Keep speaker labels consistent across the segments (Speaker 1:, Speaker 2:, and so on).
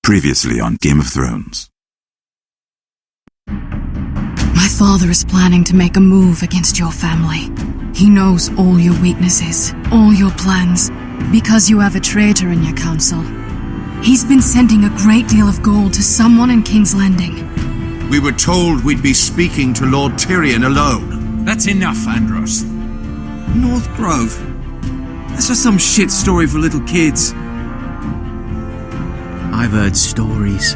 Speaker 1: Previously on Game of Thrones.
Speaker 2: My father is planning to make a move against your family. He knows all your weaknesses, all your plans, because you have a traitor in your council. He's been sending a great deal of gold to someone in King's Landing.
Speaker 3: We were told we'd be speaking to Lord Tyrion alone.
Speaker 4: That's enough, Andros.
Speaker 5: North Grove? That's just some shit story for little kids. I've heard stories.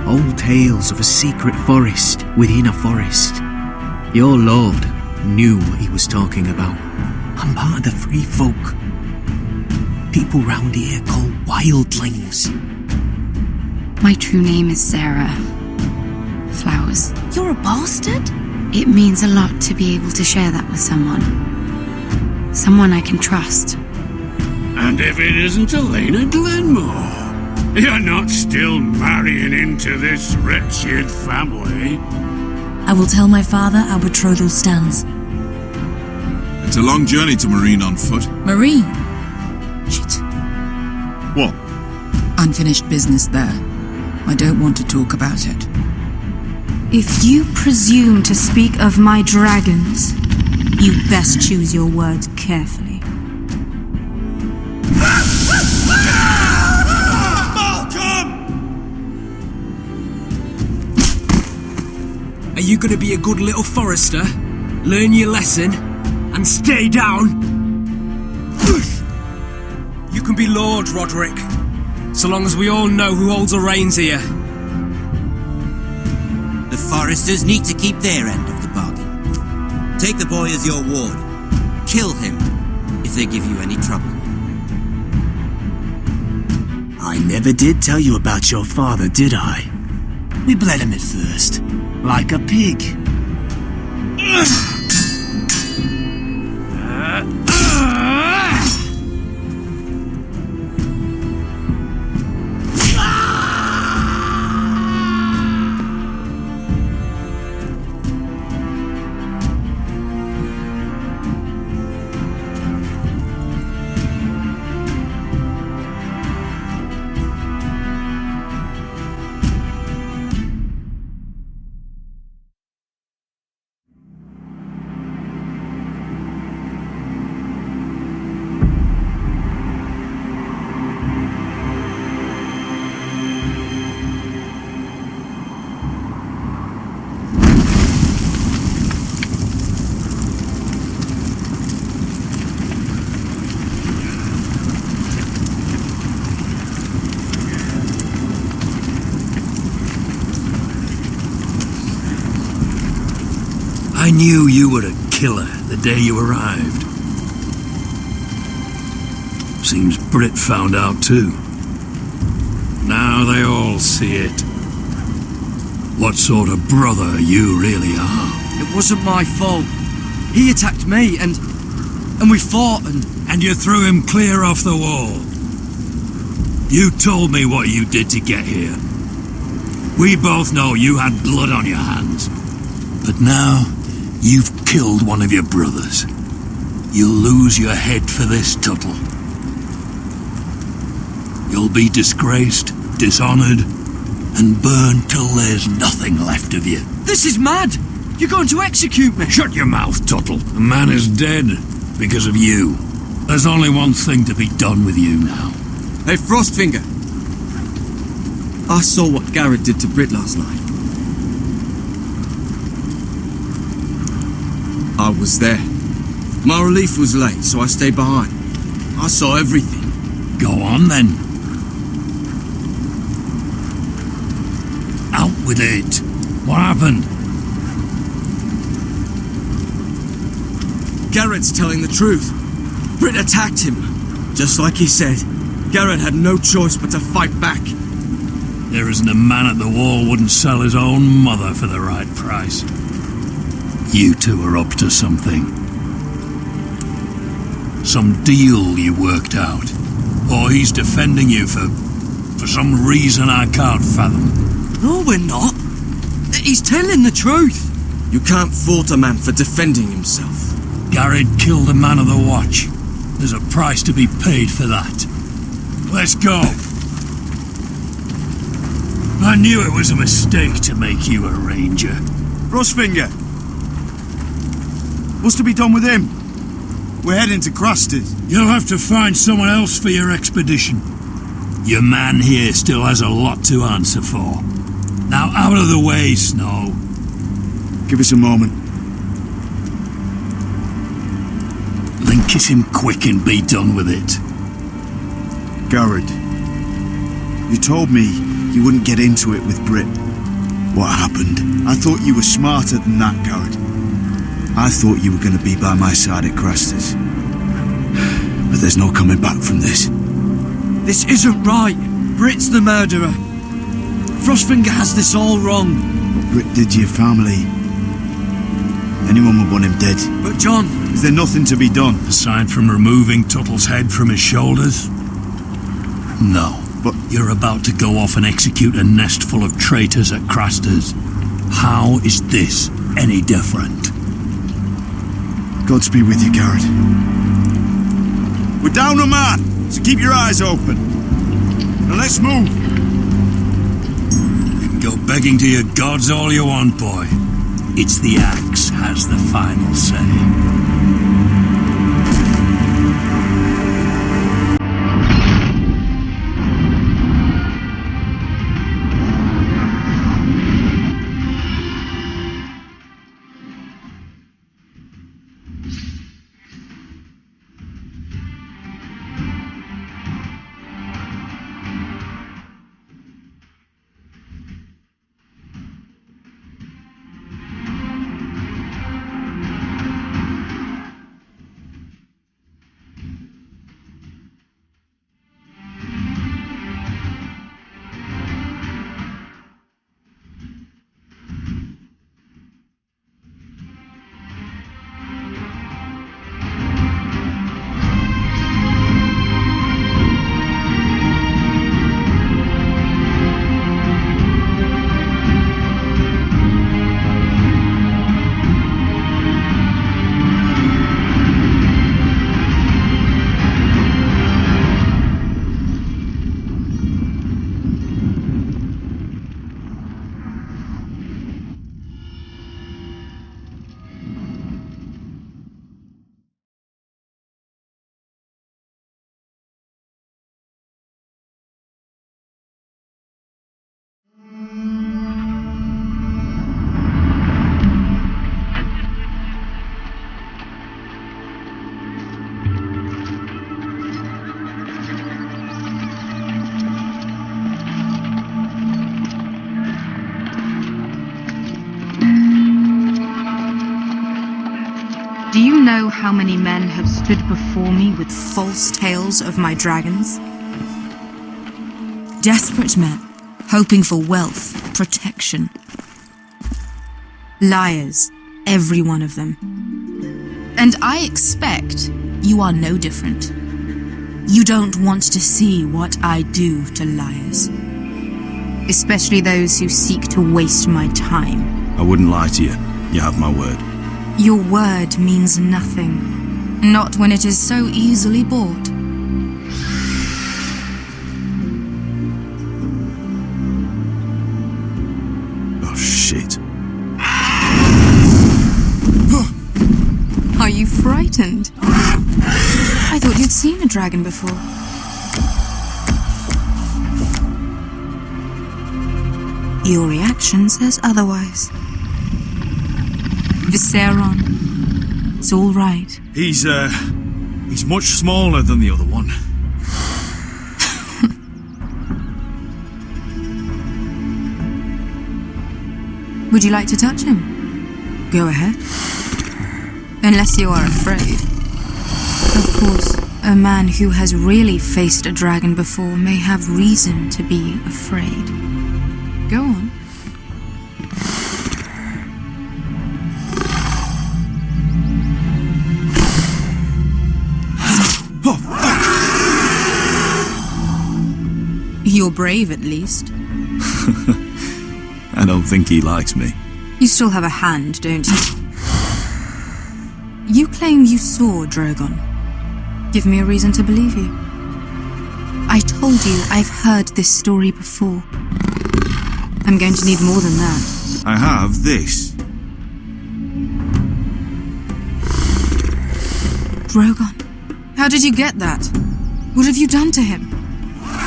Speaker 5: Old tales of a secret forest within a forest. Your lord knew what he was talking about. I'm part of the free folk. People round here called wildlings.
Speaker 6: My true name is Sarah Flowers.
Speaker 2: You're a bastard?
Speaker 6: It means a lot to be able to share that with someone. Someone I can trust.
Speaker 7: And if it isn't Elena Glenmore, you're not still marrying into this wretched family.
Speaker 8: I will tell my father our betrothal stands.
Speaker 3: It's a long journey to Marine on foot.
Speaker 8: Marine?
Speaker 9: Shit.
Speaker 3: What?
Speaker 9: Unfinished business there. I don't want to talk about it.
Speaker 2: If you presume to speak of my dragons,
Speaker 8: You best choose your words carefully.
Speaker 5: Are you gonna be a good little forester? Learn your lesson and stay down? You can be Lord, Roderick, so long as we all know who holds the reins here.
Speaker 10: The foresters need to keep their end of the bargain. Take the boy as your ward. Kill him if they give you any trouble.
Speaker 5: I never did tell you about your father, did I? We bled him at first, like a pig.
Speaker 7: I knew you were a killer the day you arrived. Seems Britt found out too. Now they all see it. What sort of brother you really are.
Speaker 5: It wasn't my fault. He attacked me and we fought
Speaker 7: And you threw him clear off the wall. You told me what you did to get here. We both know you had blood on your hands. But now, you've killed one of your brothers. You'll lose your head for this, Tuttle. You'll be disgraced, dishonored, and burned till there's nothing left of you.
Speaker 5: This is mad! You're going to execute me!
Speaker 7: Shut your mouth, Tuttle. The man is dead because of you. There's only one thing to be done with you now.
Speaker 5: Hey, Frostfinger! I saw what Garrett did to Britt last night. I was there. My relief was late, so I stayed behind. I saw everything.
Speaker 7: Go on, then. Out with it. What happened?
Speaker 5: Garrett's telling the truth. Britt attacked him. Just like he said, Garrett had no choice but to fight back.
Speaker 7: There isn't a man at the wall wouldn't sell his own mother for the right price. You two are up to something. Some deal you worked out. Or he's defending you for some reason I can't fathom.
Speaker 5: No, we're not. He's telling the truth. You can't fault a man for defending himself.
Speaker 7: Garrett killed a man of the watch. There's a price to be paid for that. Let's go. I knew it was a mistake to make you a ranger.
Speaker 4: Frostfinger! What's to be done with him? We're heading to Craster's.
Speaker 7: You'll have to find someone else for your expedition. Your man here still has a lot to answer for. Now out of the way, Snow.
Speaker 4: Give us a moment.
Speaker 7: Then kiss him quick and be done with it.
Speaker 4: Garrett, you told me you wouldn't get into it with Brit. What happened? I thought you were smarter than that, Garrett. I thought you were going to be by my side at Craster's. But there's no coming back from this.
Speaker 11: This isn't right. Brit's the murderer. Frostfinger has this all wrong.
Speaker 4: What Brit did to your family, anyone would want him dead.
Speaker 11: But John...
Speaker 4: Is there nothing to be done?
Speaker 7: Aside from removing Tuttle's head from his shoulders? No.
Speaker 4: But
Speaker 7: you're about to go off and execute a nest full of traitors at Craster's. How is this any different?
Speaker 4: Godspeed with you, Garrett. We're down a man, so keep your eyes open. Now let's move.
Speaker 7: You can go begging to your gods all you want, boy. It's the axe has the final say.
Speaker 12: Do you know how many men have stood before me with false tales of my dragons?
Speaker 8: Desperate men, hoping for wealth, protection.
Speaker 12: Liars, every one of them. And I expect
Speaker 8: you are no different. You don't want to see what I do to liars.
Speaker 12: Especially those who seek to waste my time.
Speaker 1: I wouldn't lie to you. You have my word.
Speaker 12: Your word means nothing. Not when it is so easily bought.
Speaker 1: Oh, shit.
Speaker 12: Are you frightened? I thought you'd seen a dragon before. Your reaction says otherwise. Viserion, it's all right.
Speaker 4: He's much smaller than the other one.
Speaker 12: Would you like to touch him? Go ahead. Unless you are afraid. Of course, a man who has really faced a dragon before may have reason to be afraid. Go on. You're brave, at least.
Speaker 1: I don't think he likes me.
Speaker 12: You still have a hand, don't you? You claim you saw Drogon. Give me a reason to believe you. I told you I've heard this story before. I'm going to need more than that.
Speaker 4: I have this.
Speaker 12: Drogon, how did you get that? What have you done to him?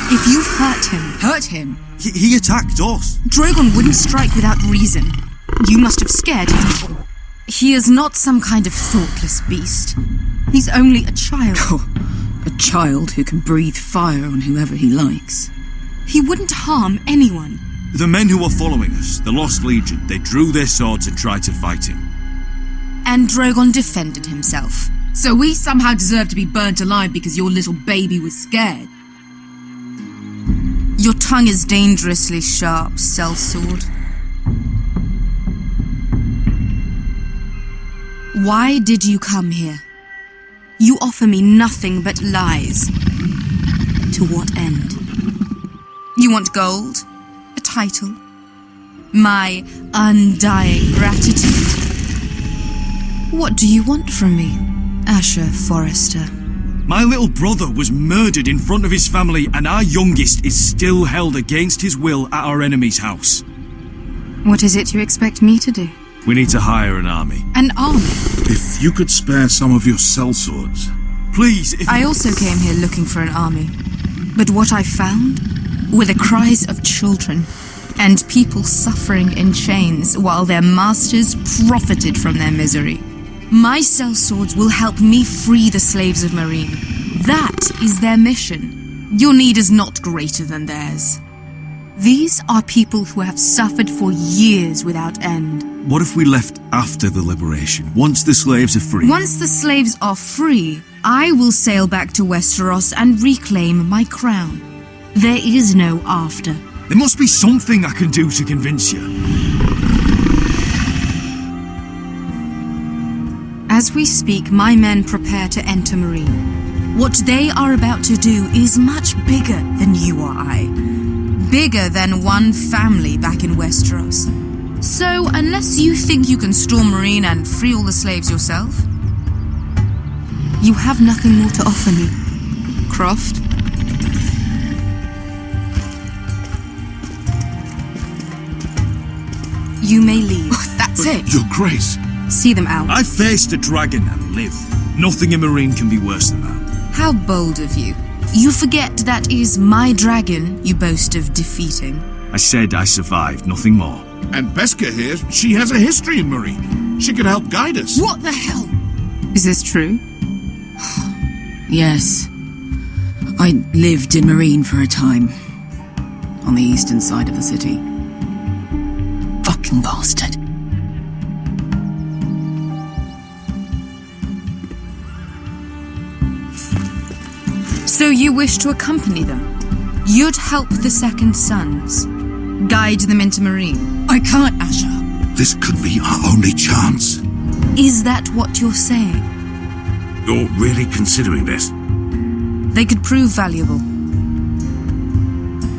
Speaker 12: If you've hurt him...
Speaker 9: Hurt him?
Speaker 4: He attacked us.
Speaker 12: Drogon wouldn't strike without reason. You must have scared him. He is not some kind of thoughtless beast. He's only a child.
Speaker 9: Oh, a child who can breathe fire on whoever he likes.
Speaker 12: He wouldn't harm anyone.
Speaker 4: The men who were following us, the Lost Legion, they drew their swords and tried to fight him.
Speaker 12: And Drogon defended himself.
Speaker 9: So we somehow deserve to be burnt alive because your little baby was scared?
Speaker 12: Your tongue is dangerously sharp, sellsword. Why did you come here? You offer me nothing but lies. To what end? You want gold? A title? My undying gratitude? What do you want from me, Asher Forrester?
Speaker 4: My little brother was murdered in front of his family, and our youngest is still held against his will at our enemy's house.
Speaker 12: What is it you expect me to do?
Speaker 4: We need to hire an army.
Speaker 12: An army?
Speaker 3: If you could spare some of your sellswords.
Speaker 4: Please, if
Speaker 12: I also came here looking for an army. But what I found were the cries of children and people suffering in chains while their masters profited from their misery. My sellswords will help me free the slaves of Meereen. That is their mission. Your need is not greater than theirs. These are people who have suffered for years without end.
Speaker 4: What if we left after the liberation, once the slaves are free?
Speaker 12: Once the slaves are free, I will sail back to Westeros and reclaim my crown. There is no after.
Speaker 4: There must be something I can do to convince you.
Speaker 12: As we speak, my men prepare to enter Meereen. What they are about to do is much bigger than you or I. Bigger than one family back in Westeros. So, unless you think you can storm Meereen and free all the slaves yourself, you have nothing more to offer me, Croft. You may leave.
Speaker 9: That's it.
Speaker 3: Your Grace.
Speaker 12: See them out.
Speaker 4: I faced a dragon and lived. Nothing in Meereen can be worse than that.
Speaker 12: How bold of you. You forget that is my dragon you boast of defeating.
Speaker 4: I said I survived, nothing more.
Speaker 3: And Beskha here, she has a history in Meereen. She could help guide us.
Speaker 9: What the hell?
Speaker 12: Is this true?
Speaker 9: Yes. I lived in Meereen for a time. On the eastern side of the city. Fucking bastard.
Speaker 12: So you wish to accompany them? You'd help the Second Sons? Guide them into Meereen?
Speaker 9: I can't, Asher.
Speaker 3: This could be our only chance.
Speaker 12: Is that what you're saying?
Speaker 3: You're really considering this?
Speaker 12: They could prove valuable.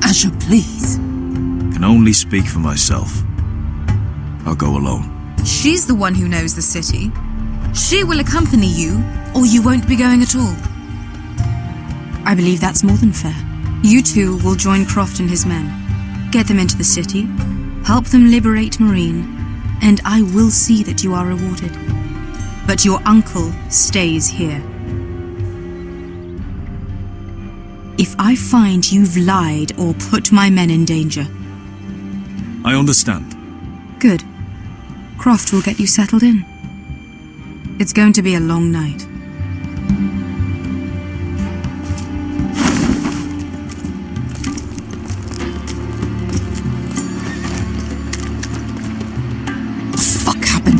Speaker 9: Asher, please.
Speaker 4: Can only speak for myself. I'll go alone.
Speaker 12: She's the one who knows the city. She will accompany you, or you won't be going at all. I believe that's more than fair. You two will join Croft and his men. Get them into the city, help them liberate Meereen, and I will see that you are rewarded. But your uncle stays here. If I find you've lied or put my men in danger...
Speaker 4: I understand.
Speaker 12: Good. Croft will get you settled in. It's going to be a long night.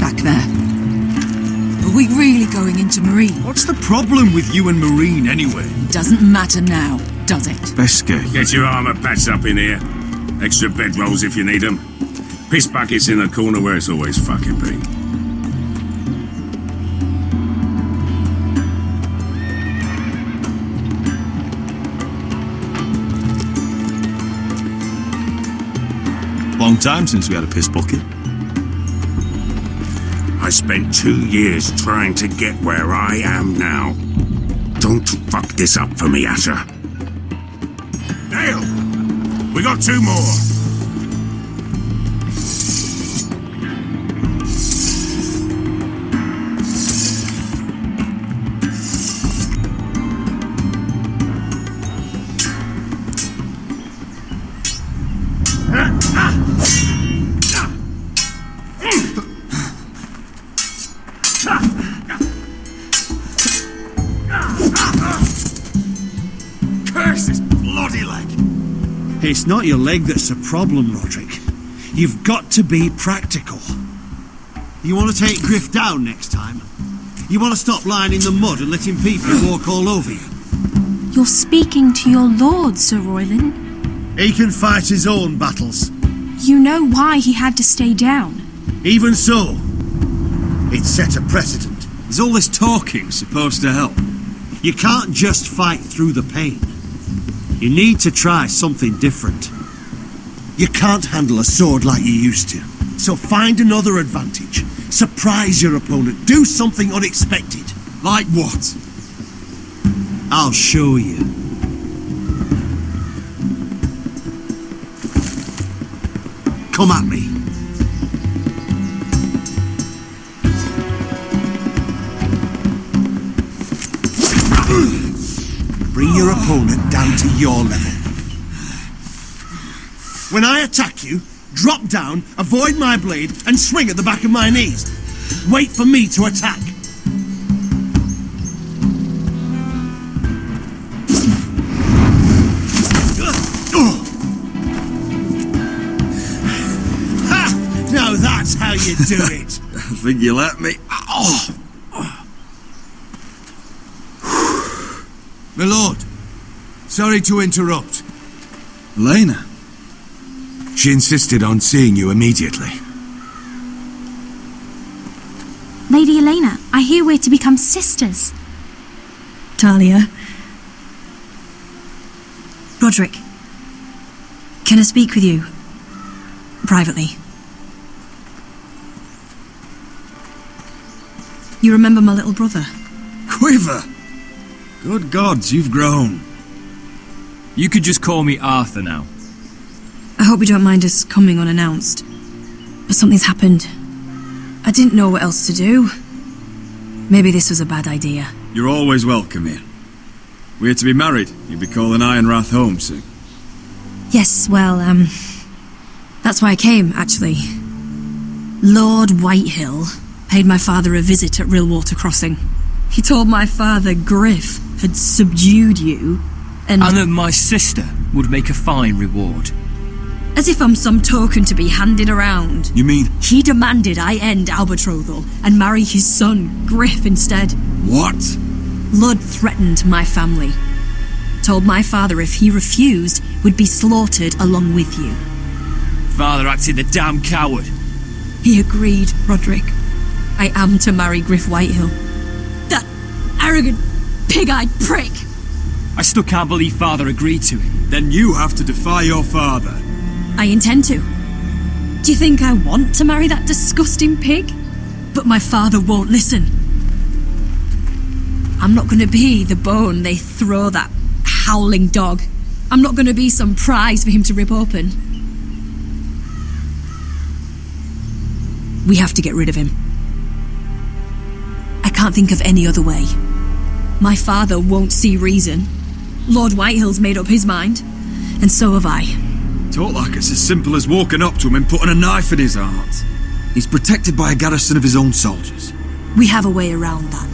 Speaker 9: Back there. Are we really going into Meereen?
Speaker 4: What's the problem with you and Meereen, anyway?
Speaker 9: Doesn't matter now, does it?
Speaker 4: Beskha.
Speaker 13: Get your armor patched up in here. Extra bedrolls if you need them. Piss buckets in the corner where it's always fucking been.
Speaker 4: Long time since we had a piss bucket.
Speaker 13: I spent 2 years trying to get where I am now. Don't fuck this up for me, Asher. Dale! We got 2 more.
Speaker 11: It's not your leg that's a problem, Roderick. You've got to be practical. You want to take Griff down next time? You want to stop lying in the mud and letting people walk all over you?
Speaker 14: You're speaking to your lord, Sir Royland.
Speaker 11: He can fight his own battles.
Speaker 14: You know why he had to stay down.
Speaker 11: Even so, it set a precedent.
Speaker 4: Is all this talking supposed to help?
Speaker 11: You can't just fight through the pain. You need to try something different. You can't handle a sword like you used to. So find another advantage. Surprise your opponent. Do something unexpected.
Speaker 4: Like what?
Speaker 11: I'll show you. Come at me. Bring your opponent down to your level. When I attack you, drop down, avoid my blade, and swing at the back of my knees. Wait for me to attack. Ha! Now that's how you do it.
Speaker 4: I think you let me. Oh.
Speaker 3: My lord, sorry to interrupt.
Speaker 4: Elena?
Speaker 3: She insisted on seeing you immediately.
Speaker 14: Lady Elena, I hear we're to become sisters.
Speaker 15: Talia. Roderick. Can I speak with you? Privately. You remember my little brother?
Speaker 4: Quiver! Good gods, you've grown.
Speaker 16: You could just call me Arthur now.
Speaker 15: I hope you don't mind us coming unannounced. But something's happened. I didn't know what else to do. Maybe this was a bad idea.
Speaker 4: You're always welcome here. We're to be married. You'll be calling Ironrath home soon.
Speaker 15: Yes, well, that's why I came, actually. Lord Whitehill paid my father a visit at Rillwater Crossing. He told my father Griff had subdued you, and
Speaker 16: that my sister would make a fine reward.
Speaker 15: As if I'm some token to be handed around.
Speaker 4: You mean?
Speaker 15: He demanded I end Albetrothal and marry his son, Griff, instead.
Speaker 4: What?
Speaker 15: Lud threatened my family. Told my father if he refused, would be slaughtered along with you.
Speaker 16: Father acted the damn coward.
Speaker 15: He agreed, Roderick. I am to marry Griff Whitehill. That arrogant, pig-eyed prick!
Speaker 16: I still can't believe Father agreed to it.
Speaker 4: Then you have to defy your father.
Speaker 15: I intend to. Do you think I want to marry that disgusting pig? But my father won't listen. I'm not going to be the bone they throw that howling dog. I'm not going to be some prize for him to rip open. We have to get rid of him. I can't think of any other way. My father won't see reason. Lord Whitehill's made up his mind, and so have I.
Speaker 4: Talk like it's as simple as walking up to him and putting a knife in his heart. He's protected by a garrison of his own soldiers.
Speaker 15: We have a way around that.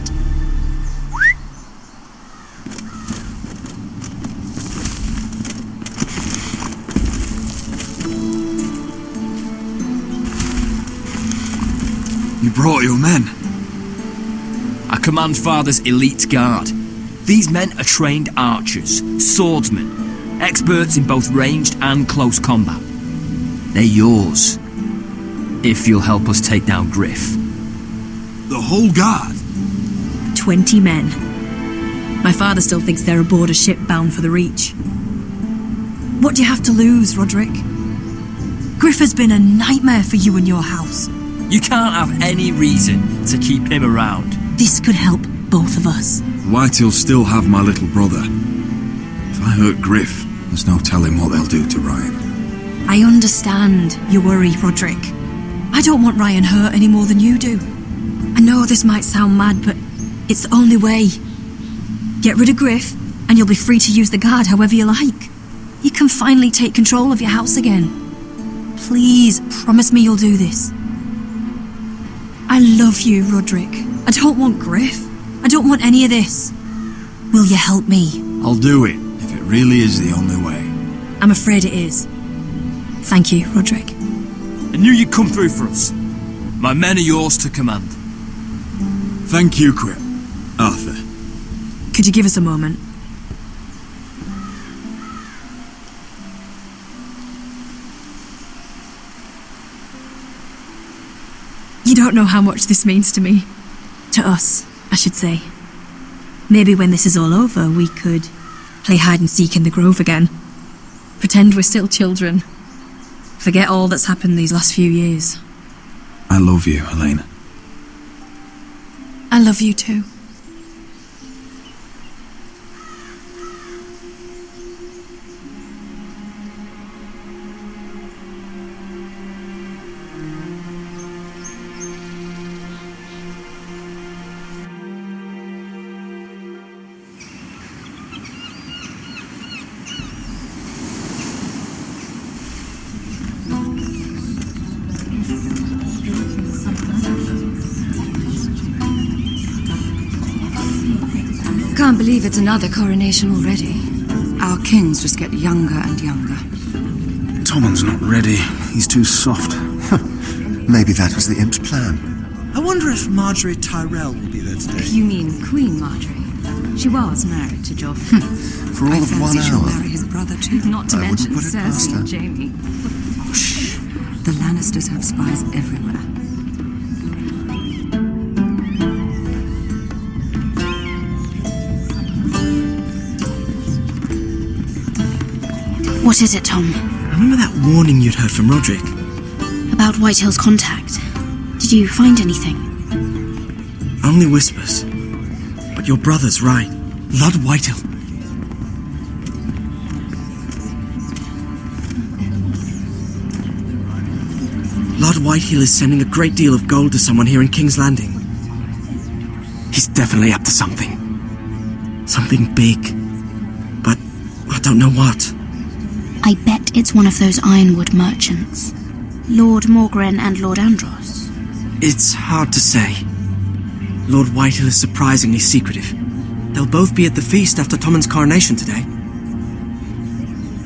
Speaker 4: You brought your men.
Speaker 16: I command Father's elite guard. These men are trained archers, swordsmen, experts in both ranged and close combat. They're yours, if you'll help us take down Griff.
Speaker 4: The whole guard?
Speaker 15: 20 men. My father still thinks they're aboard a ship bound for the Reach. What do you have to lose, Roderick? Griff has been a nightmare for you and your house.
Speaker 16: You can't have any reason to keep him around.
Speaker 15: This could help both of us.
Speaker 4: Whitehill'll still have my little brother. If I hurt Griff, there's no telling what they'll do to Ryan.
Speaker 15: I understand your worry, Roderick. I don't want Ryan hurt any more than you do. I know this might sound mad, but it's the only way. Get rid of Griff, and you'll be free to use the guard however you like. You can finally take control of your house again. Please, promise me you'll do this. I love you, Roderick. I don't want Griff. I don't want any of this. Will you help me?
Speaker 4: I'll do it, if it really is the only way.
Speaker 15: I'm afraid it is. Thank you, Roderick.
Speaker 16: I knew you'd come through for us. My men are yours to command.
Speaker 4: Thank you, Crip. Arthur.
Speaker 15: Could you give us a moment? You don't know how much this means to me. To us, I should say. Maybe when this is all over, we could play hide and seek in the grove again. Pretend we're still children. Forget all that's happened these last few years.
Speaker 1: I love you, Helena.
Speaker 2: I love you too.
Speaker 9: Can't believe it's another coronation already. Our kings just get younger and younger.
Speaker 17: Tommen's not ready. He's too soft. Maybe that was the imp's plan.
Speaker 11: I wonder if Marjorie Tyrell will be there today.
Speaker 9: You mean Queen Marjorie? She was married to Joffrey.
Speaker 17: For all
Speaker 9: I
Speaker 17: of 1
Speaker 9: fancy she'll
Speaker 17: hour.
Speaker 9: marry his brother too. Not to
Speaker 17: I wouldn't
Speaker 9: mention
Speaker 17: put it past
Speaker 9: Cersei
Speaker 17: her.
Speaker 9: and Jaime. Shh. The Lannisters have spies everywhere.
Speaker 6: What is it, Tom?
Speaker 5: Remember that warning you'd heard from Roderick?
Speaker 6: About Whitehill's contact. Did you find anything?
Speaker 5: Only whispers. But your brother's right. Lord Whitehill. Lord Whitehill is sending a great deal of gold to someone here in King's Landing. He's definitely up to something. Something big. But I don't know what.
Speaker 6: I bet it's one of those ironwood merchants. Lord Morgren and Lord Andros.
Speaker 5: It's hard to say. Lord Whitehill is surprisingly secretive. They'll both be at the feast after Tommen's coronation today.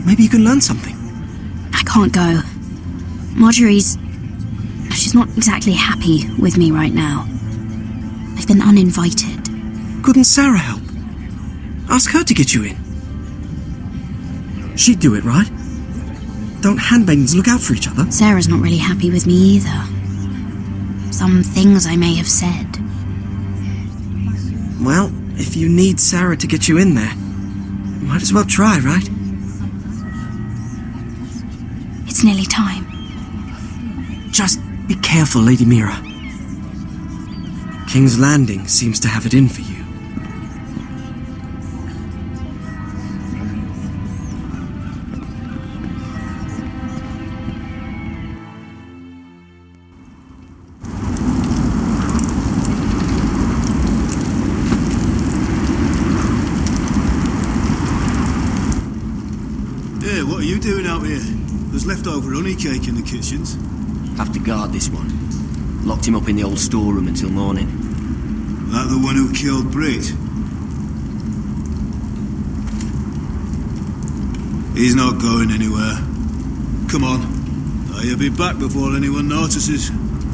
Speaker 5: Maybe you can learn something.
Speaker 6: I can't go. Marjorie's... she's not exactly happy with me right now. I've been uninvited.
Speaker 5: Couldn't Sarah help? Ask her to get you in. She'd do it, right? Don't handmaidens look out for each other?
Speaker 6: Sarah's not really happy with me either. Some things I may have said.
Speaker 5: Well, if you need Sarah to get you in there, you might as well try, right?
Speaker 6: It's nearly time.
Speaker 5: Just be careful, Lady Mira. King's Landing seems to have it in for you.
Speaker 4: Hey, what are you doing out here? There's leftover honey cake in the kitchens.
Speaker 16: Have to guard this one. Locked him up in the old storeroom until morning.
Speaker 4: That the one who killed Brit? He's not going anywhere. Come on. You'll be back before anyone notices.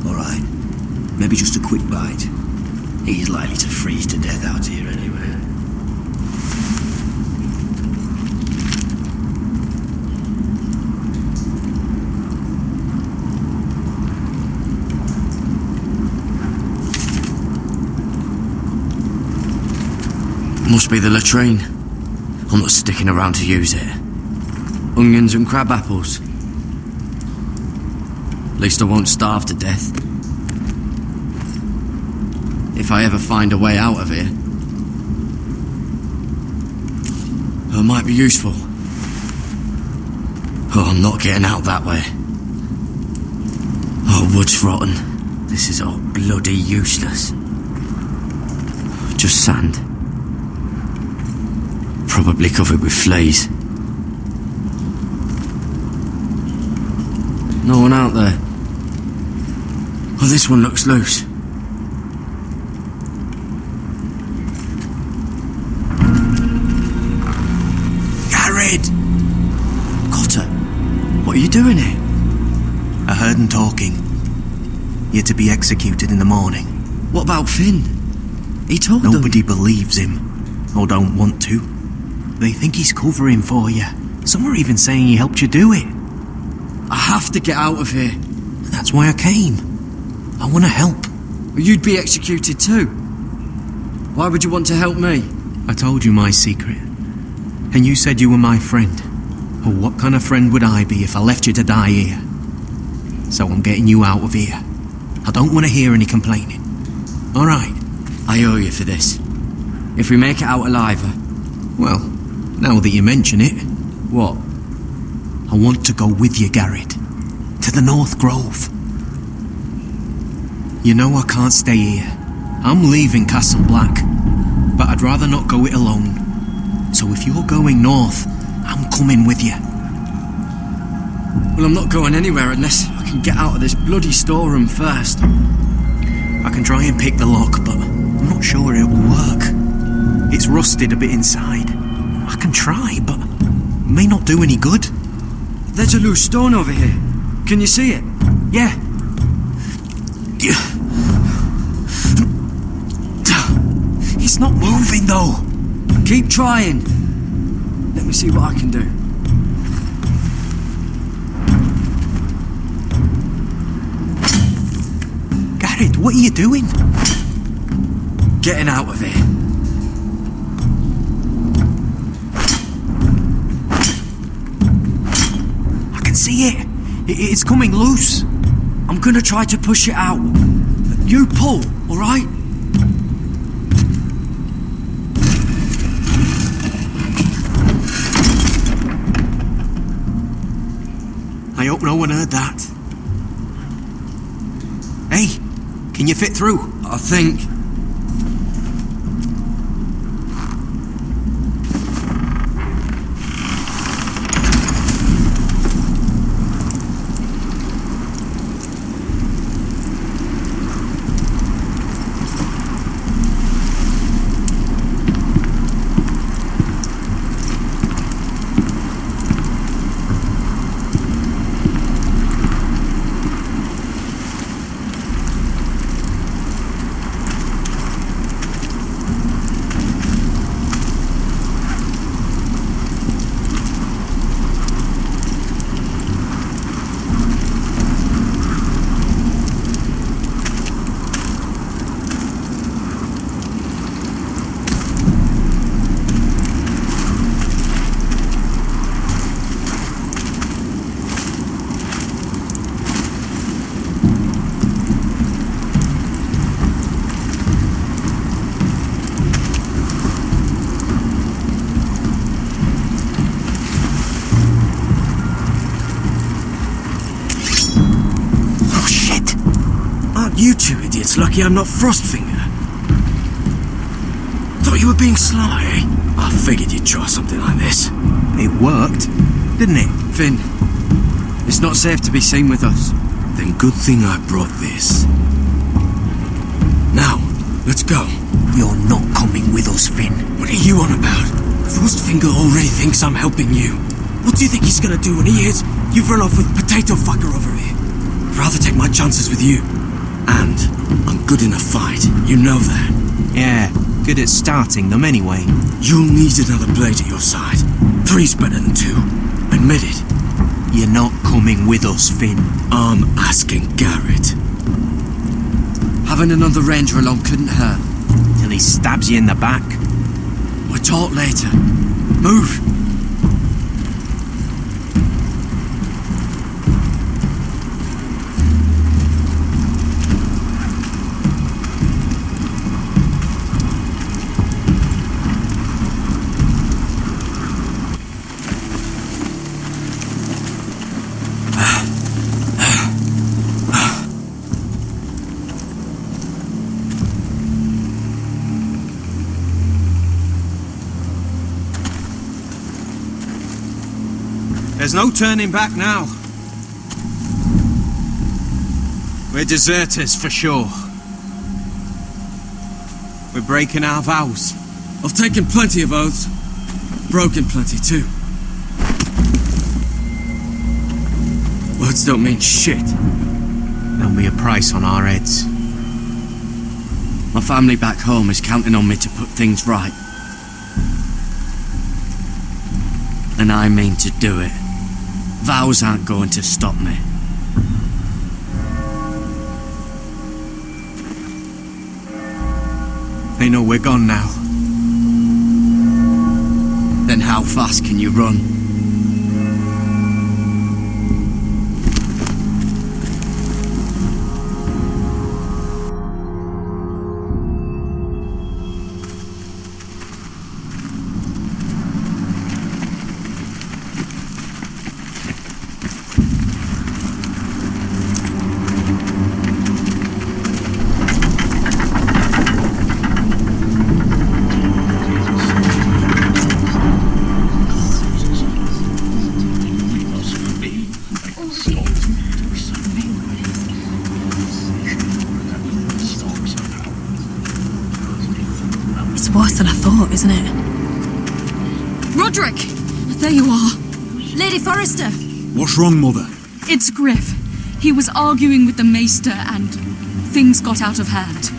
Speaker 16: All right. Maybe just a quick bite. He's likely to freeze to death out here anyway.
Speaker 18: Must be the latrine. I'm not sticking around to use it. Onions and crab apples. At least I won't starve to death. If I ever find a way out of here. It might be useful. Oh, I'm not getting out that way. Oh, wood's rotten. This is all bloody useless. Just sand. Probably covered with fleas. No one out there. Oh, this one looks loose.
Speaker 5: Garrett! What are you doing here? I heard him talking. You're to be executed in the morning.
Speaker 18: What about Finn? He told them.
Speaker 5: Nobody believes him, or don't want to. They think he's covering for you. Some are even saying he helped you do it.
Speaker 18: I have to get out of here.
Speaker 5: That's why I came. I want to help.
Speaker 18: Well, you'd be executed too. Why would you want to help me?
Speaker 5: I told you my secret. And you said you were my friend. Well, what kind of friend would I be if I left you to die here? So I'm getting you out of here. I don't want to hear any complaining. All right.
Speaker 18: I owe you for this. If we make it out alive...
Speaker 5: Well, now that you mention it...
Speaker 18: What?
Speaker 5: I want to go with you, Garrett. To the North Grove. You know I can't stay here. I'm leaving Castle Black. But I'd rather not go it alone. So if you're going north, I'm coming with you.
Speaker 18: Well, I'm not going anywhere unless I can get out of this bloody storeroom first.
Speaker 5: I can try and pick the lock, but I'm not sure it will work. It's rusted a bit inside. I can try, but it may not do any good.
Speaker 18: There's a loose stone over here. Can you see it?
Speaker 5: Yeah. It's not moving, though.
Speaker 18: Keep trying. Let me see what I can do.
Speaker 5: Garrett, what are you doing?
Speaker 18: Getting out of here.
Speaker 5: I can see it. It's coming loose.
Speaker 18: I'm gonna try to push it out. You pull, all right?
Speaker 5: I hope no one heard that. Hey, can you fit through?
Speaker 18: I think.
Speaker 5: You two idiots lucky I'm not Frostfinger. Thought you were being sly, eh? I figured you'd try something like this. It worked, didn't it?
Speaker 18: Finn, it's not safe to be seen with us.
Speaker 5: Then good thing I brought this. Now, let's go. You're not coming with us, Finn. What are you on about? Frostfinger already thinks I'm helping you. What do you think he's gonna do when he hears you've run off with Potato Fucker over here? I'd rather take my chances with you. And I'm good in a fight, you know that. Yeah, good at starting them anyway. You'll need another blade at your side. 3's better than 2. Admit it. You're not coming with us, Finn. I'm asking Garrett.
Speaker 18: Having another ranger along couldn't hurt.
Speaker 5: Till he stabs you in the back.
Speaker 18: We'll talk later. Move!
Speaker 5: There's no turning back now. We're deserters for sure. We're breaking our vows.
Speaker 18: I've taken plenty of oaths. Broken plenty too. Words don't mean shit.
Speaker 5: There'll be a price on our heads.
Speaker 18: My family back home is counting on me to put things right. And I mean to do it. Vows aren't going to stop me.
Speaker 5: They know we're gone now.
Speaker 18: Then how fast can you run?
Speaker 15: Worse than I thought, isn't it?
Speaker 2: Roderick! There you are.
Speaker 15: Lady Forrester!
Speaker 1: What's wrong, Mother?
Speaker 2: It's Griff. He was arguing with the Maester and things got out of hand.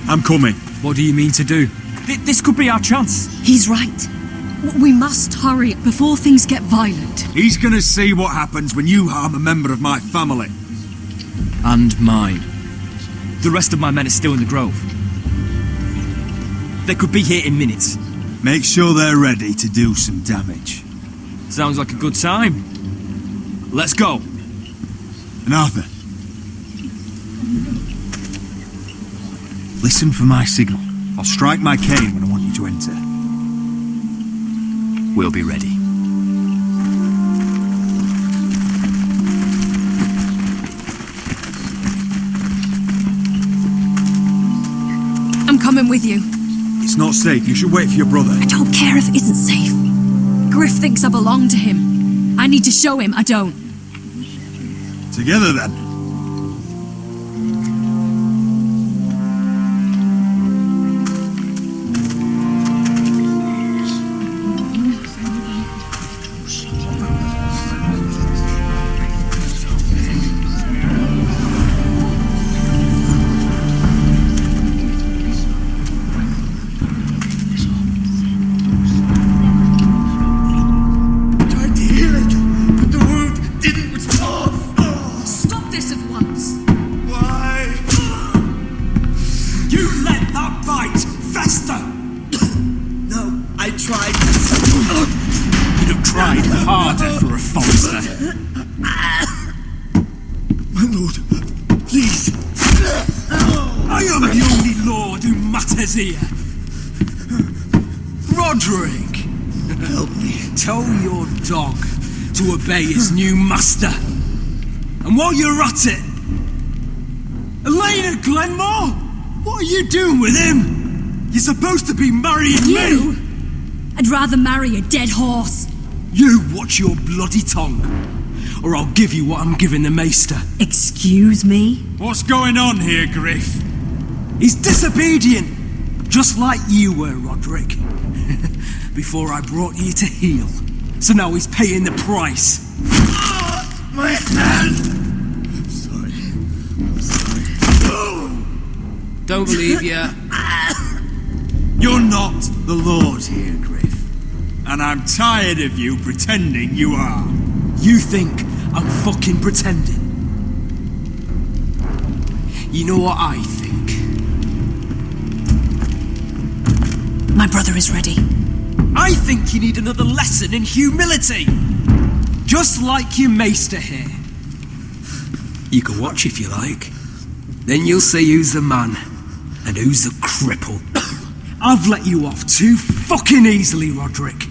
Speaker 1: I'm coming.
Speaker 16: What do you mean to do? This could be our chance.
Speaker 15: He's right. We must hurry before things get violent.
Speaker 3: He's gonna see what happens when you harm a member of my family.
Speaker 16: And mine. The rest of my men are still in the grove. They could be here in minutes.
Speaker 4: Make sure they're ready to do some damage.
Speaker 16: Sounds like a good time. Let's go.
Speaker 4: And Arthur, listen for my signal. I'll strike my cane when I want you to enter.
Speaker 16: We'll be ready.
Speaker 2: I'm coming with you.
Speaker 4: It's not safe. You should wait for your brother.
Speaker 15: I don't care if it isn't safe.
Speaker 2: Griff thinks I belong to him. I need to show him I don't.
Speaker 4: Together then.
Speaker 16: Here. Roderick!
Speaker 3: Help me.
Speaker 16: Tell your dog to obey his new master. And while you're at it, Elena Glenmore? What are you doing with him? You're supposed to be marrying
Speaker 15: You?
Speaker 16: me!
Speaker 15: I'd rather marry a dead horse.
Speaker 16: You watch your bloody tongue, or I'll give you what I'm giving the Maester.
Speaker 15: Excuse me?
Speaker 16: What's going on here, Griff? He's disobedient! Just like you were, Roderick. Before I brought you to heel. So now he's paying the price.
Speaker 3: My hand! I'm sorry.
Speaker 16: Don't believe ya.
Speaker 3: You're not the Lord here, Griff. And I'm tired of you pretending you are.
Speaker 16: You think I'm fucking pretending? You know what I think?
Speaker 15: My brother is ready.
Speaker 16: I think you need another lesson in humility. Just like your Maester here. You can watch if you like. Then you'll see who's the man and who's the cripple. I've let you off too fucking easily, Roderick.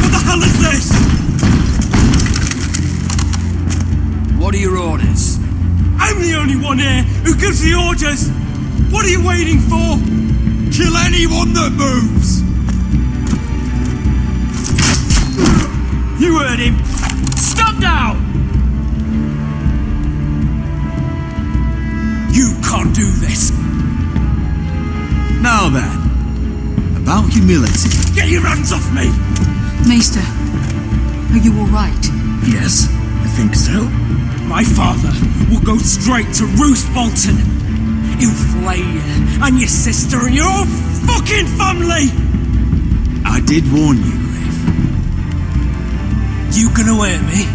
Speaker 16: What the hell is this? What are your orders? I'm the only one here who gives the orders! What are you waiting for?
Speaker 3: Kill anyone that moves!
Speaker 16: You heard him! Stop now! You can't do this!
Speaker 3: Now then, about humility.
Speaker 11: Get your hands off me!
Speaker 9: Maester, are you alright?
Speaker 3: Yes, I think so.
Speaker 11: My father will go straight to Roose Bolton. He'll flay you and your sister and your whole fucking family!
Speaker 3: I did warn you, Griff.
Speaker 11: You can hear me?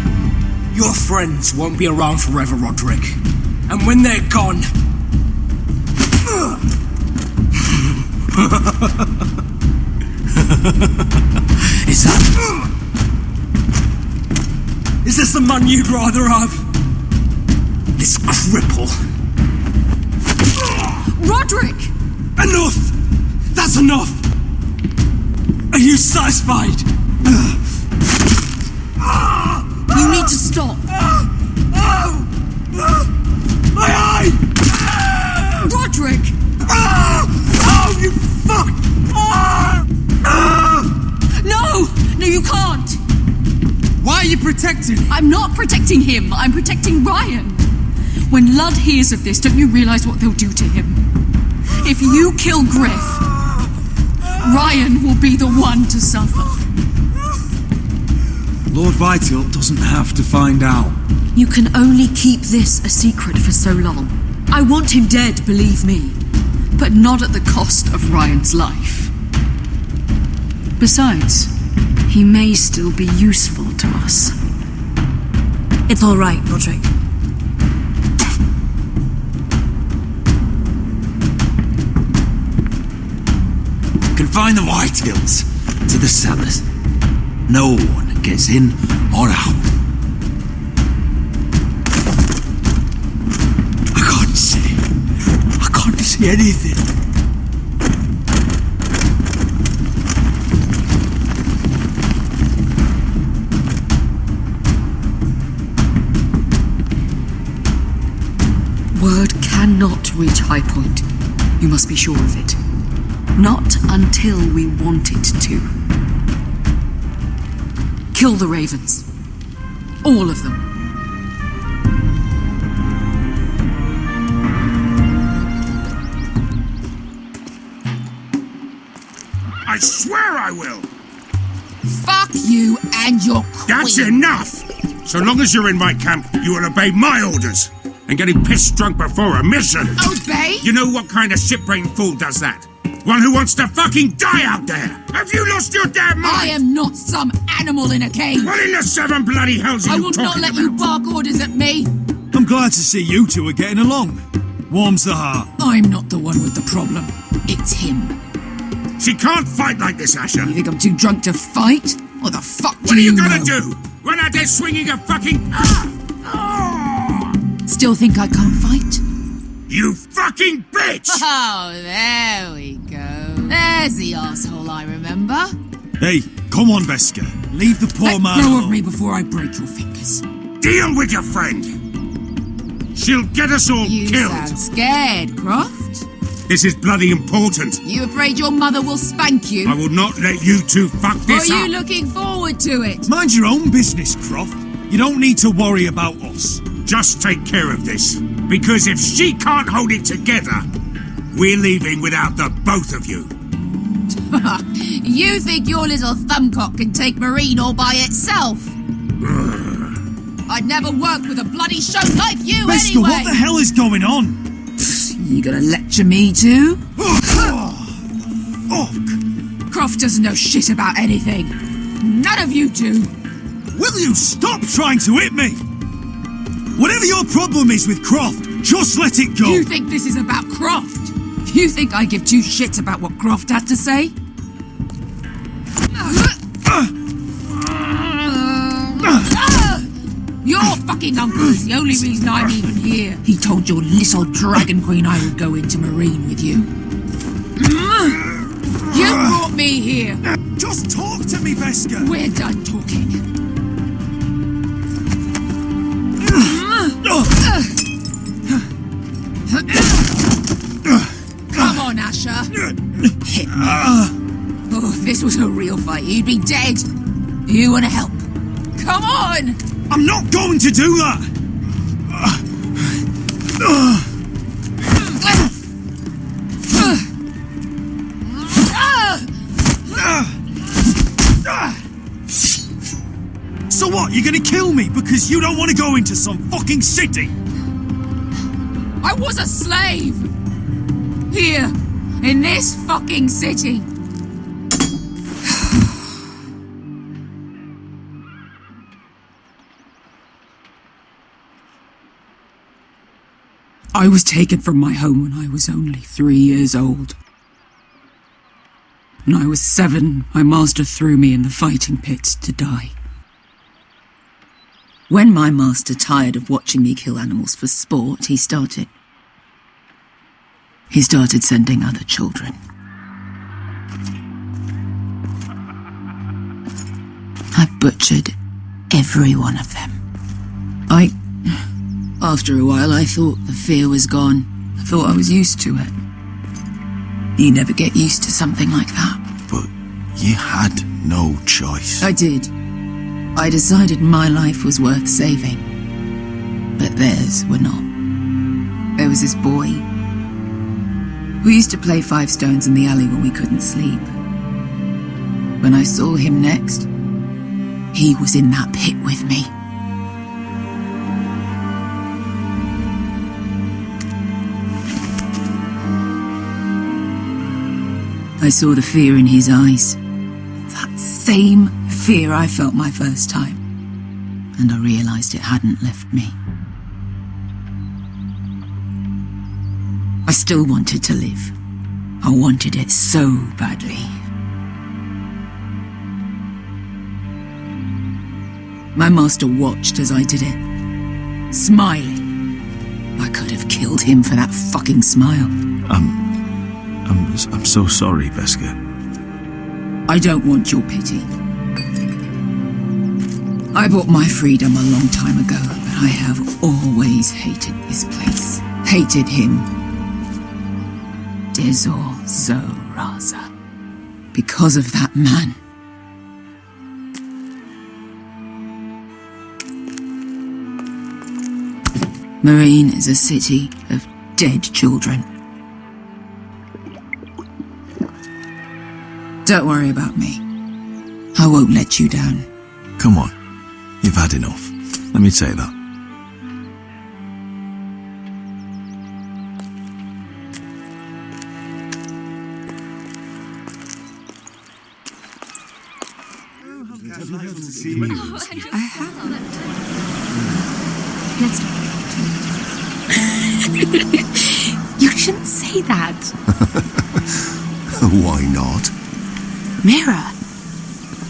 Speaker 11: Your friends won't be around forever, Roderick. And when they're gone... Is this the man you'd rather have? This cripple?
Speaker 9: Roderick!
Speaker 11: Enough! That's enough! Are you satisfied?
Speaker 9: You need to stop.
Speaker 11: My eye!
Speaker 9: Roderick!
Speaker 11: Oh, you fuck!
Speaker 9: No! No, you can't!
Speaker 3: Why are you protecting him?
Speaker 9: I'm not protecting him. I'm protecting Ryan. When Ludd hears of this, don't you realize what they'll do to him? If you kill Griff, Ryan will be the one to suffer.
Speaker 3: Lord Vital doesn't have to find out.
Speaker 9: You can only keep this a secret for so long. I want him dead, believe me. But not at the cost of Ryan's life. Besides, he may still be useful to us.
Speaker 15: It's all right, Roderick.
Speaker 3: Confine the Whitehills to the cellars. No one gets in or out. I can't see anything.
Speaker 9: Word cannot reach High Point. You must be sure of it. Not until we want it to. Kill the ravens. All of them.
Speaker 13: I swear I will!
Speaker 8: Fuck you and your queen.
Speaker 13: That's enough! So long as you're in my camp, you will obey my orders. And getting pissed drunk before a mission.
Speaker 8: Obey?
Speaker 13: You know what kind of shit-brained fool does that? One who wants to fucking die out there! Have you lost your damn mind?
Speaker 8: I am not some animal in a cage.
Speaker 13: What in the seven bloody hells are
Speaker 8: I
Speaker 13: you
Speaker 8: will
Speaker 13: talking
Speaker 8: not let
Speaker 13: about?
Speaker 8: you bark orders at me.
Speaker 1: I'm glad to see you two are getting along. Warms the heart.
Speaker 8: I'm not the one with the problem. It's him.
Speaker 13: She can't fight like this, Asher.
Speaker 8: You think I'm too drunk to fight? What the fuck
Speaker 13: What are
Speaker 8: do
Speaker 13: you
Speaker 8: know?
Speaker 13: gonna do? Run out there swinging a fucking...
Speaker 8: Still think I can't fight?
Speaker 13: You fucking bitch!
Speaker 8: Oh, there we go. There's the asshole I remember.
Speaker 1: Hey, come on, Veska. Leave the poor
Speaker 8: Let
Speaker 1: man
Speaker 8: go
Speaker 1: alone.
Speaker 8: of me before I break your fingers.
Speaker 13: Deal with your friend. She'll get us all
Speaker 8: You
Speaker 13: killed.
Speaker 8: sound scared, Croft.
Speaker 13: This is bloody important.
Speaker 8: You afraid your mother will spank you?
Speaker 13: I will not let you two fuck
Speaker 8: Or
Speaker 13: this
Speaker 8: are you
Speaker 13: up.
Speaker 8: looking forward to it?
Speaker 1: Mind your own business, Croft. You don't need to worry about us.
Speaker 13: Just take care of this. Because if she can't hold it together, we're leaving without the both of you.
Speaker 8: You think your little thumbcock can take Marine all by itself? I'd never work with a bloody show like you
Speaker 1: Veska,
Speaker 8: anyway!
Speaker 1: what the hell is going on?
Speaker 8: You gonna lecture me too?
Speaker 1: Fuck!
Speaker 8: Croft doesn't know shit about anything. None of you do.
Speaker 1: Will you stop trying to hit me? Whatever your problem is with Croft, just let it go.
Speaker 8: You think this is about Croft? You think I give two shits about what Croft has to say? Your fucking uncle is the only reason I'm even here. He told your little dragon queen I would go into Marine with you. You brought me here.
Speaker 1: Just talk to me, Veska.
Speaker 8: We're done talking. Come on, Asher. Hit me. Oh, if this was a real fight, you'd be dead. You want to help? Come on!
Speaker 1: I'm not going to do that! You're gonna kill me because you don't want to go into some fucking city!
Speaker 8: I was a slave! Here, in this fucking city! I was taken from my home when I was only 3 years old. When I was 7, my master threw me in the fighting pit to die. When my master tired of watching me kill animals for sport, he started sending other children. I butchered every one of them. After a while, I thought the fear was gone. I thought I was used to it. You never get used to something like that.
Speaker 4: But you had no choice.
Speaker 8: I did. I decided my life was worth saving. But theirs were not. There was this boy. We used to play 5 stones in the alley when we couldn't sleep. When I saw him next, he was in that pit with me. I saw the fear in his eyes. That same fear I felt my first time. And I realized it hadn't left me. I still wanted to live. I wanted it so badly. My master watched as I did it, smiling. I could have killed him for that fucking smile.
Speaker 4: I'm so sorry, Beskha.
Speaker 8: I don't want your pity. I bought my freedom a long time ago, but I have always hated this place. Hated him. Dezor Zoraza. Because of that man. Marine is a city of dead children. Don't worry about me. I won't let you down.
Speaker 4: Come on. You've had enough. Let me say that.
Speaker 15: I haven't. Let's You shouldn't say that.
Speaker 17: Why not?
Speaker 6: Mira,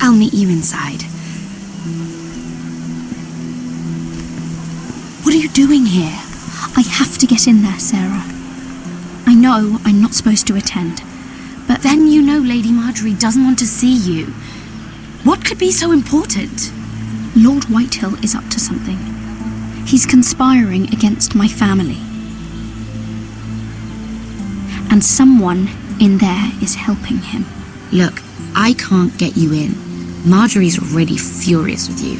Speaker 6: I'll meet you inside. What are you doing here? I have to get in there, Sarah. I know I'm not supposed to attend, but then you know Lady Marjorie doesn't want to see you. What could be so important? Lord Whitehill is up to something. He's conspiring against my family. And someone in there is helping him.
Speaker 19: Look, I can't get you in. Marjorie's already furious with you.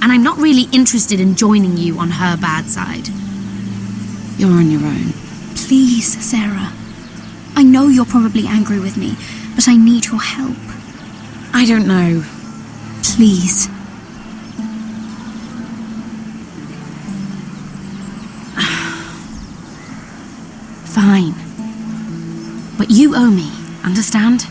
Speaker 19: And I'm not really interested in joining you on her bad side. You're on your own.
Speaker 6: Please, Sarah. I know you're probably angry with me, but I need your help.
Speaker 19: I don't know.
Speaker 6: Please. Fine. But you owe me, understand?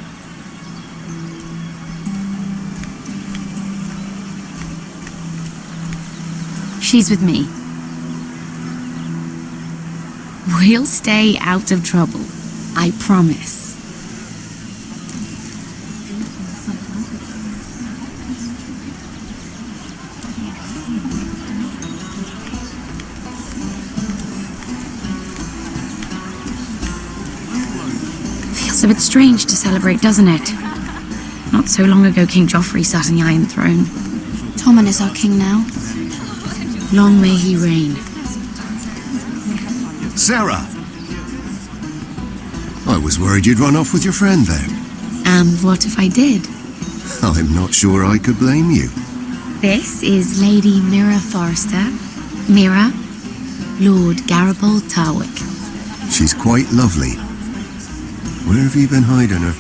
Speaker 6: She's with me.
Speaker 19: We'll stay out of trouble. I promise.
Speaker 6: Feels a bit strange to celebrate, doesn't it? Not so long ago, King Joffrey sat on the Iron Throne. Tommen is our king now.
Speaker 19: Long may he reign.
Speaker 17: Sarah! I was worried you'd run off with your friend there.
Speaker 19: And what if I did?
Speaker 17: I'm not sure I could blame you.
Speaker 19: This is Lady Mira Forrester. Mira, Lord Garibald Tarwick.
Speaker 17: She's quite lovely. Where have you been hiding her?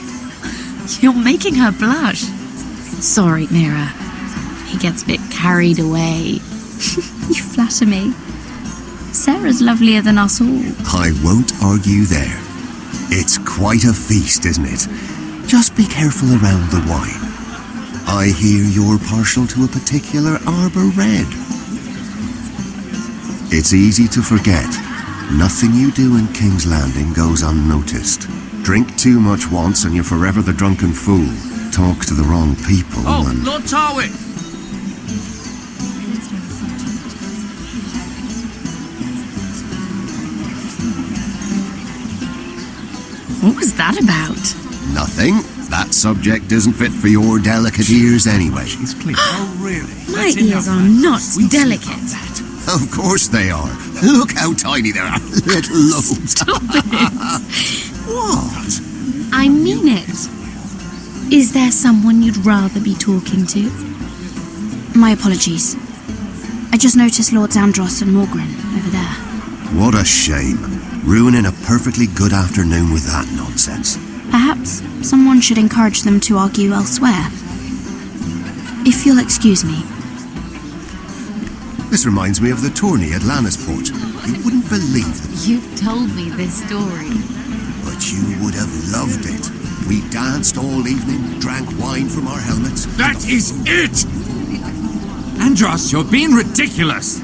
Speaker 19: You're making her blush. Sorry, Mira. He gets a bit carried away.
Speaker 6: You flatter me. Sarah's lovelier than us all.
Speaker 11: I won't argue there. It's quite a feast, isn't it? Just be careful around the wine. I hear you're partial to a particular Arbor Red. It's easy to forget. Nothing you do in King's Landing goes unnoticed. Drink too much once and you're forever the drunken fool. Talk to the wrong people and...
Speaker 16: Lord Tarwick!
Speaker 19: What was that about?
Speaker 11: Nothing. That subject isn't fit for your delicate ears anyway.
Speaker 3: Oh, really?
Speaker 19: My ears are not delicate.
Speaker 11: Of course they are. Look how tiny they are. Little lobes.
Speaker 19: Stop it.
Speaker 11: What?
Speaker 19: I mean it. Is there someone you'd rather be talking to?
Speaker 6: My apologies. I just noticed Lords Andros and Morgren over there.
Speaker 11: What a shame. Ruining a perfectly good afternoon with that nonsense.
Speaker 6: Perhaps someone should encourage them to argue elsewhere. If you'll excuse me.
Speaker 11: This reminds me of the tourney at Lannisport. You wouldn't believe them.
Speaker 19: You've told me this story.
Speaker 11: But you would have loved it. We danced all evening, drank wine from our helmets.
Speaker 13: That is it!
Speaker 16: Andros, you're being ridiculous!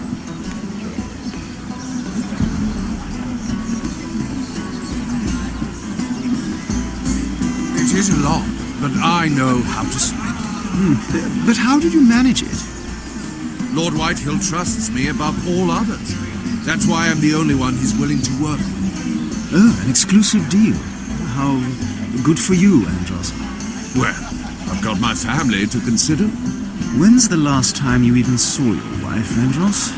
Speaker 3: It is a lot, but I know how to spend it.
Speaker 17: But how did you manage it?
Speaker 3: Lord Whitehill trusts me above all others. That's why I'm the only one he's willing to work with.
Speaker 17: Oh, an exclusive deal. How good for you, Andros.
Speaker 3: Well, I've got my family to consider.
Speaker 17: When's the last time you even saw your wife, Andros?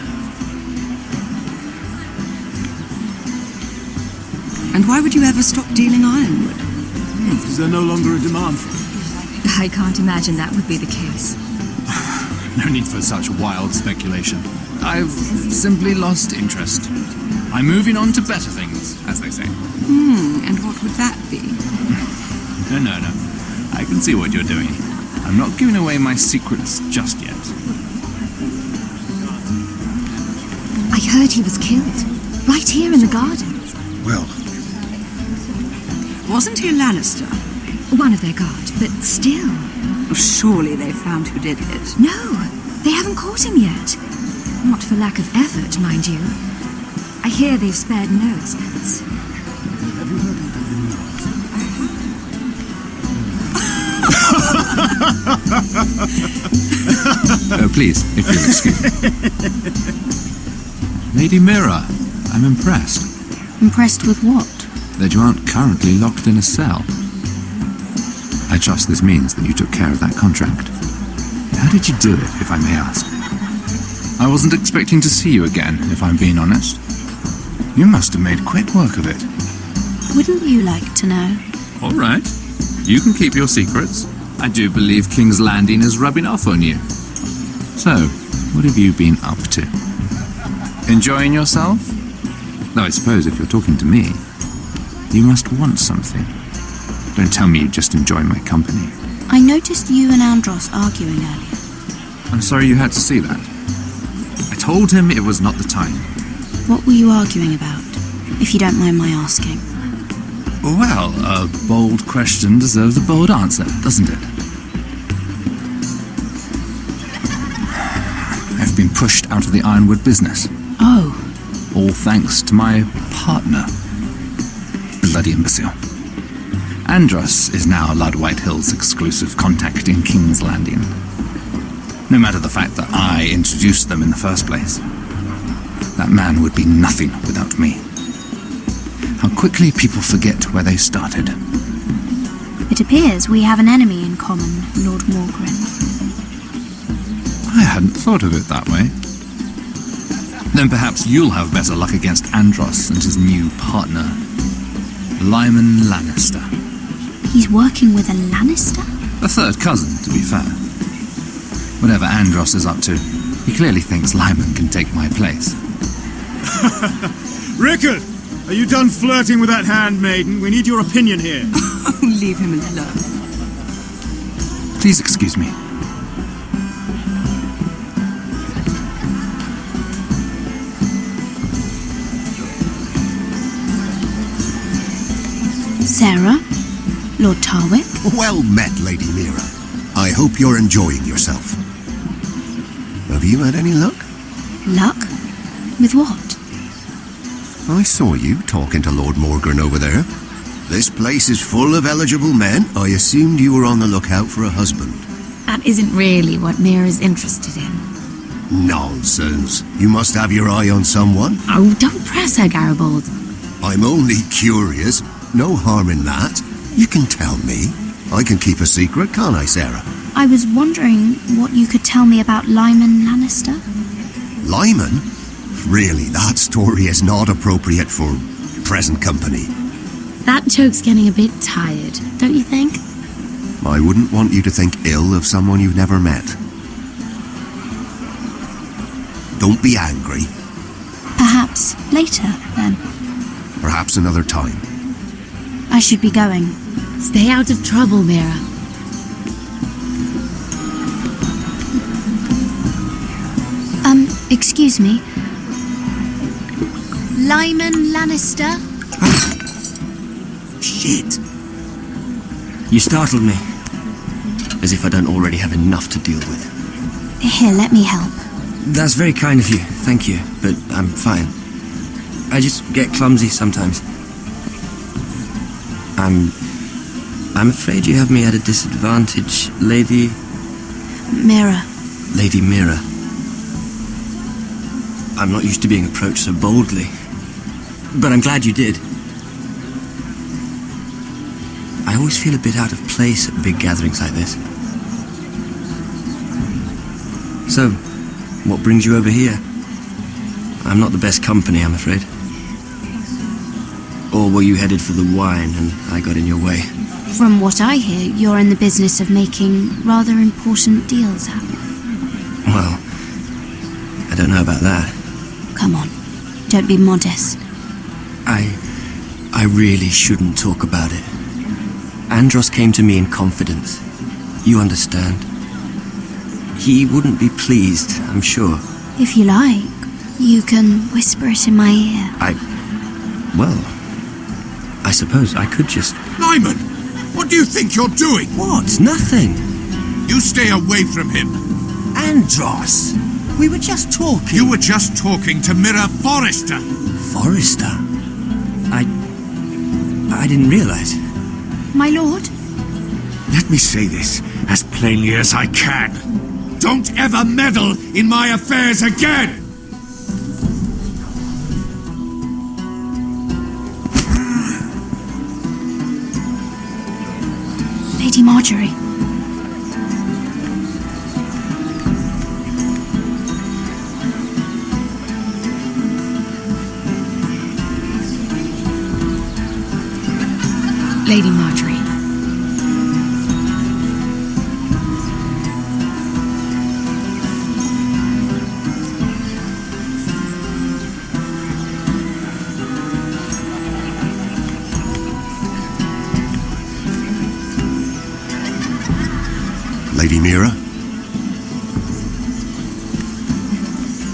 Speaker 15: And why would you ever stop dealing ironwood?
Speaker 17: Is there no longer a demand for it?
Speaker 15: I can't imagine that would be the case.
Speaker 20: No need for such wild speculation. I've simply lost interest. I'm moving on to better things, as they say.
Speaker 15: And what would that be?
Speaker 20: No. I can see what you're doing. I'm not giving away my secrets just yet.
Speaker 15: I heard he was killed. Right here in the garden.
Speaker 17: Well...
Speaker 15: Wasn't he a Lannister? One of their guard, but still. Surely they found who did it. No, they haven't caught him yet. Not for lack of effort, mind you. I hear they've spared no expense.
Speaker 17: Have you heard of the news?
Speaker 20: Oh, please, if you'll excuse me. Lady Mira, I'm impressed.
Speaker 6: Impressed with what?
Speaker 20: That you aren't currently locked in a cell. I trust this means that you took care of that contract. How did you do it, if I may ask? I wasn't expecting to see you again, if I'm being honest. You must have made quick work of it.
Speaker 6: Wouldn't you like to know?
Speaker 20: All right. You can keep your secrets. I do believe King's Landing is rubbing off on you. So, what have you been up to? Enjoying yourself? Though I suppose if you're talking to me, you must want something. Don't tell me you just enjoy my company.
Speaker 6: I noticed you and Andros arguing earlier.
Speaker 20: I'm sorry you had to see that. I told him it was not the time.
Speaker 6: What were you arguing about, if you don't mind my asking?
Speaker 20: Well, a bold question deserves a bold answer, doesn't it? I've been pushed out of the ironwood business.
Speaker 6: Oh.
Speaker 20: All thanks to my partner. Bloody imbecile. Andros is now Lord Whitehill's exclusive contact in King's Landing. No matter the fact that I introduced them in the first place. That man would be nothing without me. How quickly people forget where they started.
Speaker 6: It appears we have an enemy in common, Lord Morgren.
Speaker 20: I hadn't thought of it that way. Then perhaps you'll have better luck against Andros and his new partner, Lyman Lannister.
Speaker 6: He's working with a Lannister?
Speaker 20: A third cousin, to be fair. Whatever Andros is up to, he clearly thinks Lyman can take my place.
Speaker 1: Rickard! Are you done flirting with that handmaiden? We need your opinion here.
Speaker 15: Leave him alone.
Speaker 20: Please excuse me.
Speaker 6: Sarah? Lord Tarwick?
Speaker 21: Well met, Lady Mira. I hope you're enjoying yourself. Have you had any luck?
Speaker 6: Luck? With what?
Speaker 21: I saw you talking to Lord Morgan over there. This place is full of eligible men. I assumed you were on the lookout for a husband.
Speaker 19: That isn't really what Mira's interested in.
Speaker 21: Nonsense. You must have your eye on someone.
Speaker 19: Oh, don't press her, Garibald.
Speaker 21: I'm only curious. No harm in that. You can tell me. I can keep a secret, can't I, Sarah?
Speaker 6: I was wondering what you could tell me about Lyman Lannister.
Speaker 21: Lyman? Really, that story is not appropriate for present company.
Speaker 19: That joke's getting a bit tired, don't you think?
Speaker 21: I wouldn't want you to think ill of someone you've never met. Don't be angry.
Speaker 6: Perhaps later, then.
Speaker 21: Perhaps another time.
Speaker 6: I should be going.
Speaker 19: Stay out of trouble, Mira.
Speaker 6: Excuse me. Lyman Lannister?
Speaker 5: Shit. You startled me. As if I don't already have enough to deal with.
Speaker 6: Here, let me help.
Speaker 5: That's very kind of you, thank you, but I'm fine. I just get clumsy sometimes. I'm afraid you have me at a disadvantage, Lady...
Speaker 6: Mira.
Speaker 5: Lady Mira. I'm not used to being approached so boldly, but I'm glad you did. I always feel a bit out of place at big gatherings like this. So, what brings you over here? I'm not the best company, I'm afraid. Or were you headed for the wine and I got in your way?
Speaker 6: From what I hear, you're in the business of making rather important deals happen.
Speaker 5: Well, I don't know about that.
Speaker 6: Come on, don't be modest.
Speaker 5: I really shouldn't talk about it. Andros came to me in confidence. You understand. He wouldn't be pleased, I'm sure.
Speaker 6: If you like, you can whisper it in my ear.
Speaker 5: Well, I suppose I could just...
Speaker 3: Lyman! What do you think you're doing?
Speaker 5: What? Nothing.
Speaker 3: You stay away from him.
Speaker 5: Andros! We were just talking.
Speaker 3: You were just talking to Mira Forrester.
Speaker 5: Forrester? I didn't realize.
Speaker 6: My lord?
Speaker 13: Let me say this as plainly as I can.
Speaker 3: Don't ever meddle in my affairs again!
Speaker 6: Lady Marjorie.
Speaker 2: Lady Marjorie.
Speaker 21: Lady Mira?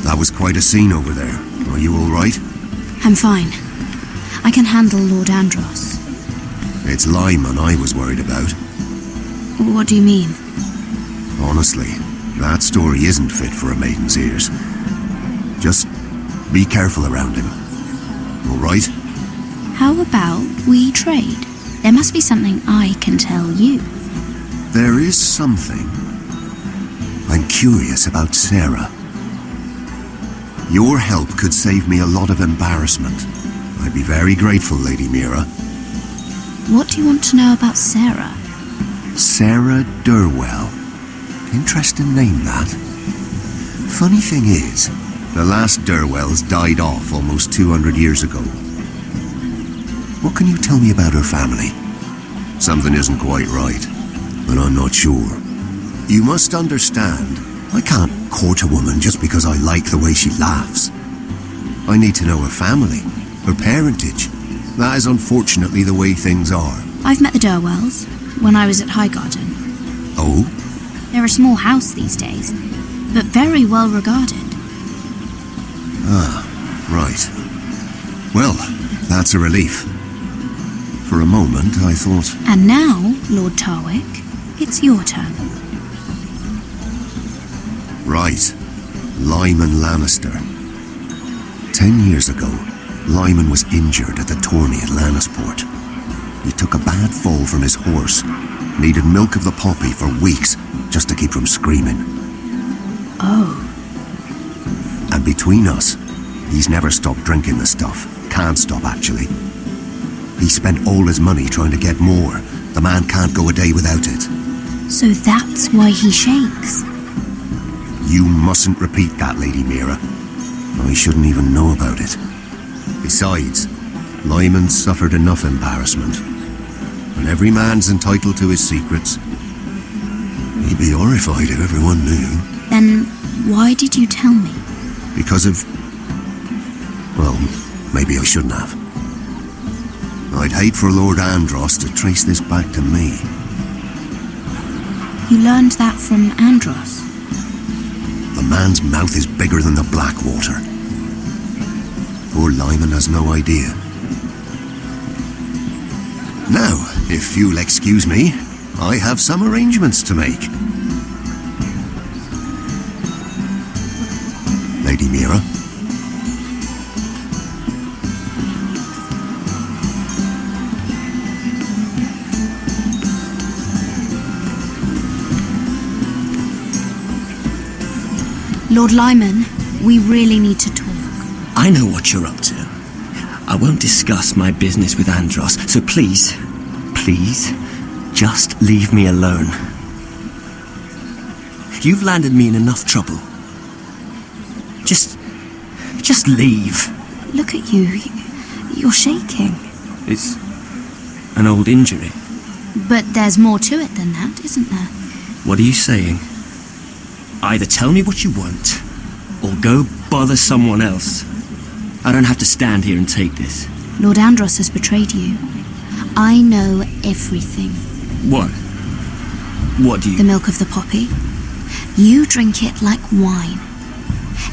Speaker 21: That was quite a scene over there. Are you all right?
Speaker 6: I'm fine. I can handle Lord Andros.
Speaker 21: It's Lyman I was worried about.
Speaker 6: What do you mean?
Speaker 21: Honestly, that story isn't fit for a maiden's ears. Just be careful around him. All right?
Speaker 6: How about we trade? There must be something I can tell you.
Speaker 21: There is something. I'm curious about Sarah. Your help could save me a lot of embarrassment. I'd be very grateful, Lady Mira.
Speaker 6: What do you want to know about Sarah?
Speaker 21: Sarah Durwell. Interesting name, that. Funny thing is, the last Durwells died off almost 200 years ago. What can you tell me about her family? Something isn't quite right, but I'm not sure. You must understand, I can't court a woman just because I like the way she laughs. I need to know her family, her parentage. That is unfortunately the way things are.
Speaker 6: I've met the Durwells when I was at Highgarden.
Speaker 21: Oh?
Speaker 6: They're a small house these days, but very well regarded.
Speaker 21: Ah, right. Well, that's a relief. For a moment, I thought...
Speaker 6: And now, Lord Tarwick, it's your turn.
Speaker 21: Right. Lyman Lannister. 10 years ago, Lyman was injured at the tourney at Lannisport. He took a bad fall from his horse. Needed milk of the poppy for weeks just to keep from screaming.
Speaker 6: Oh.
Speaker 21: And between us, he's never stopped drinking the stuff. Can't stop, actually. He spent all his money trying to get more. The man can't go a day without it.
Speaker 6: So that's why he shakes.
Speaker 21: You mustn't repeat that, Lady Mira. I shouldn't even know about it. Besides, Lyman suffered enough embarrassment. And every man's entitled to his secrets. He'd be horrified if everyone knew.
Speaker 6: Then why did you tell me?
Speaker 21: Because of... well, maybe I shouldn't have. I'd hate for Lord Andros to trace this back to me.
Speaker 6: You learned that from Andros?
Speaker 21: The man's mouth is bigger than the Blackwater. Poor Lyman has no idea. Now, if you'll excuse me, I have some arrangements to make. Lady Mira?
Speaker 6: Lord Lyman, we really need to talk.
Speaker 5: I know what you're up to. I won't discuss my business with Andros, so please, just leave me alone. You've landed me in enough trouble. Just leave.
Speaker 6: Look at you. You're shaking.
Speaker 5: It's an old injury.
Speaker 6: But there's more to it than that, isn't there?
Speaker 5: What are you saying? Either tell me what you want, or go bother someone else. I don't have to stand here and take this.
Speaker 6: Lord Andros has betrayed you. I know everything.
Speaker 5: What? What do you...
Speaker 6: The milk of the poppy. You drink it like wine.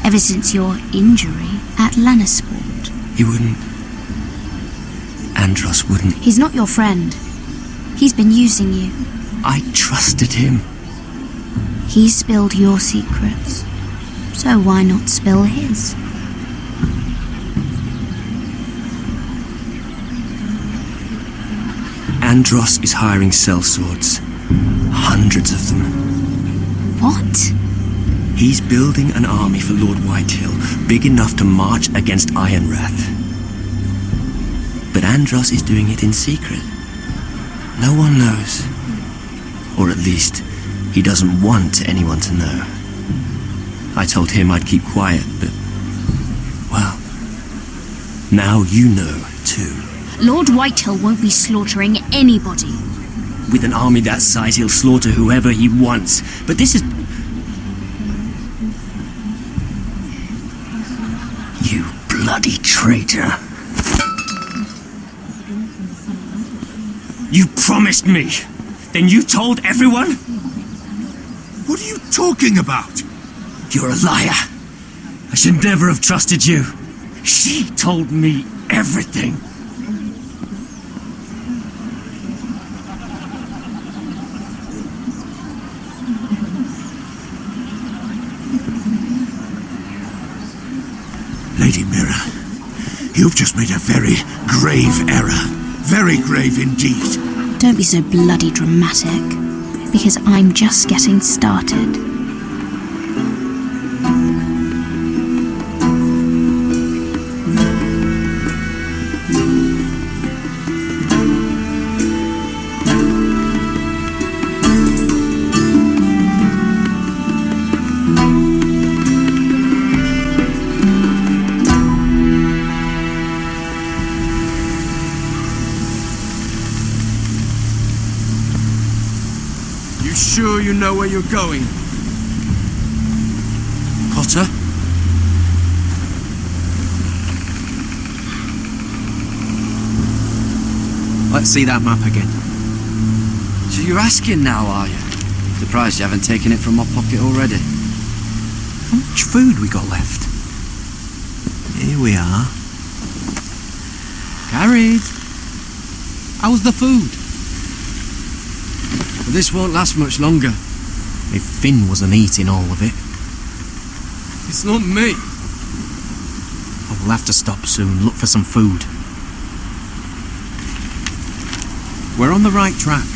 Speaker 6: Ever since your injury at Lannisport.
Speaker 5: He wouldn't... Andros wouldn't...
Speaker 6: He's not your friend. He's been using you.
Speaker 5: I trusted him.
Speaker 6: He spilled your secrets. So why not spill his?
Speaker 5: Andros is hiring sellswords. Hundreds of them.
Speaker 6: What?
Speaker 5: He's building an army for Lord Whitehill, big enough to march against Ironrath. But Andros is doing it in secret. No one knows. Or at least, he doesn't want anyone to know. I told him I'd keep quiet, but... well... now you know, too.
Speaker 6: Lord Whitehill won't be slaughtering anybody.
Speaker 5: With an army that size, he'll slaughter whoever he wants. But this is... you bloody traitor. You promised me. Then you told everyone?
Speaker 3: What are you talking about?
Speaker 5: You're a liar. I should never have trusted you. She told me everything.
Speaker 3: Lady Mira, you've just made a very grave error. Very grave indeed.
Speaker 6: Don't be so bloody dramatic, because I'm just getting started.
Speaker 3: Sure you know where you're going?
Speaker 5: Potter?
Speaker 18: Let's see that map again.
Speaker 10: So you're asking now, are you? Surprised you haven't taken it from my pocket already.
Speaker 18: How much food we got left? Here we are.
Speaker 10: Carried.
Speaker 5: How's the food?
Speaker 10: But this won't last much longer.
Speaker 5: If Finn wasn't eating all of it,
Speaker 10: It's not me.
Speaker 5: I will have to stop soon, look for some food. We're on the right track.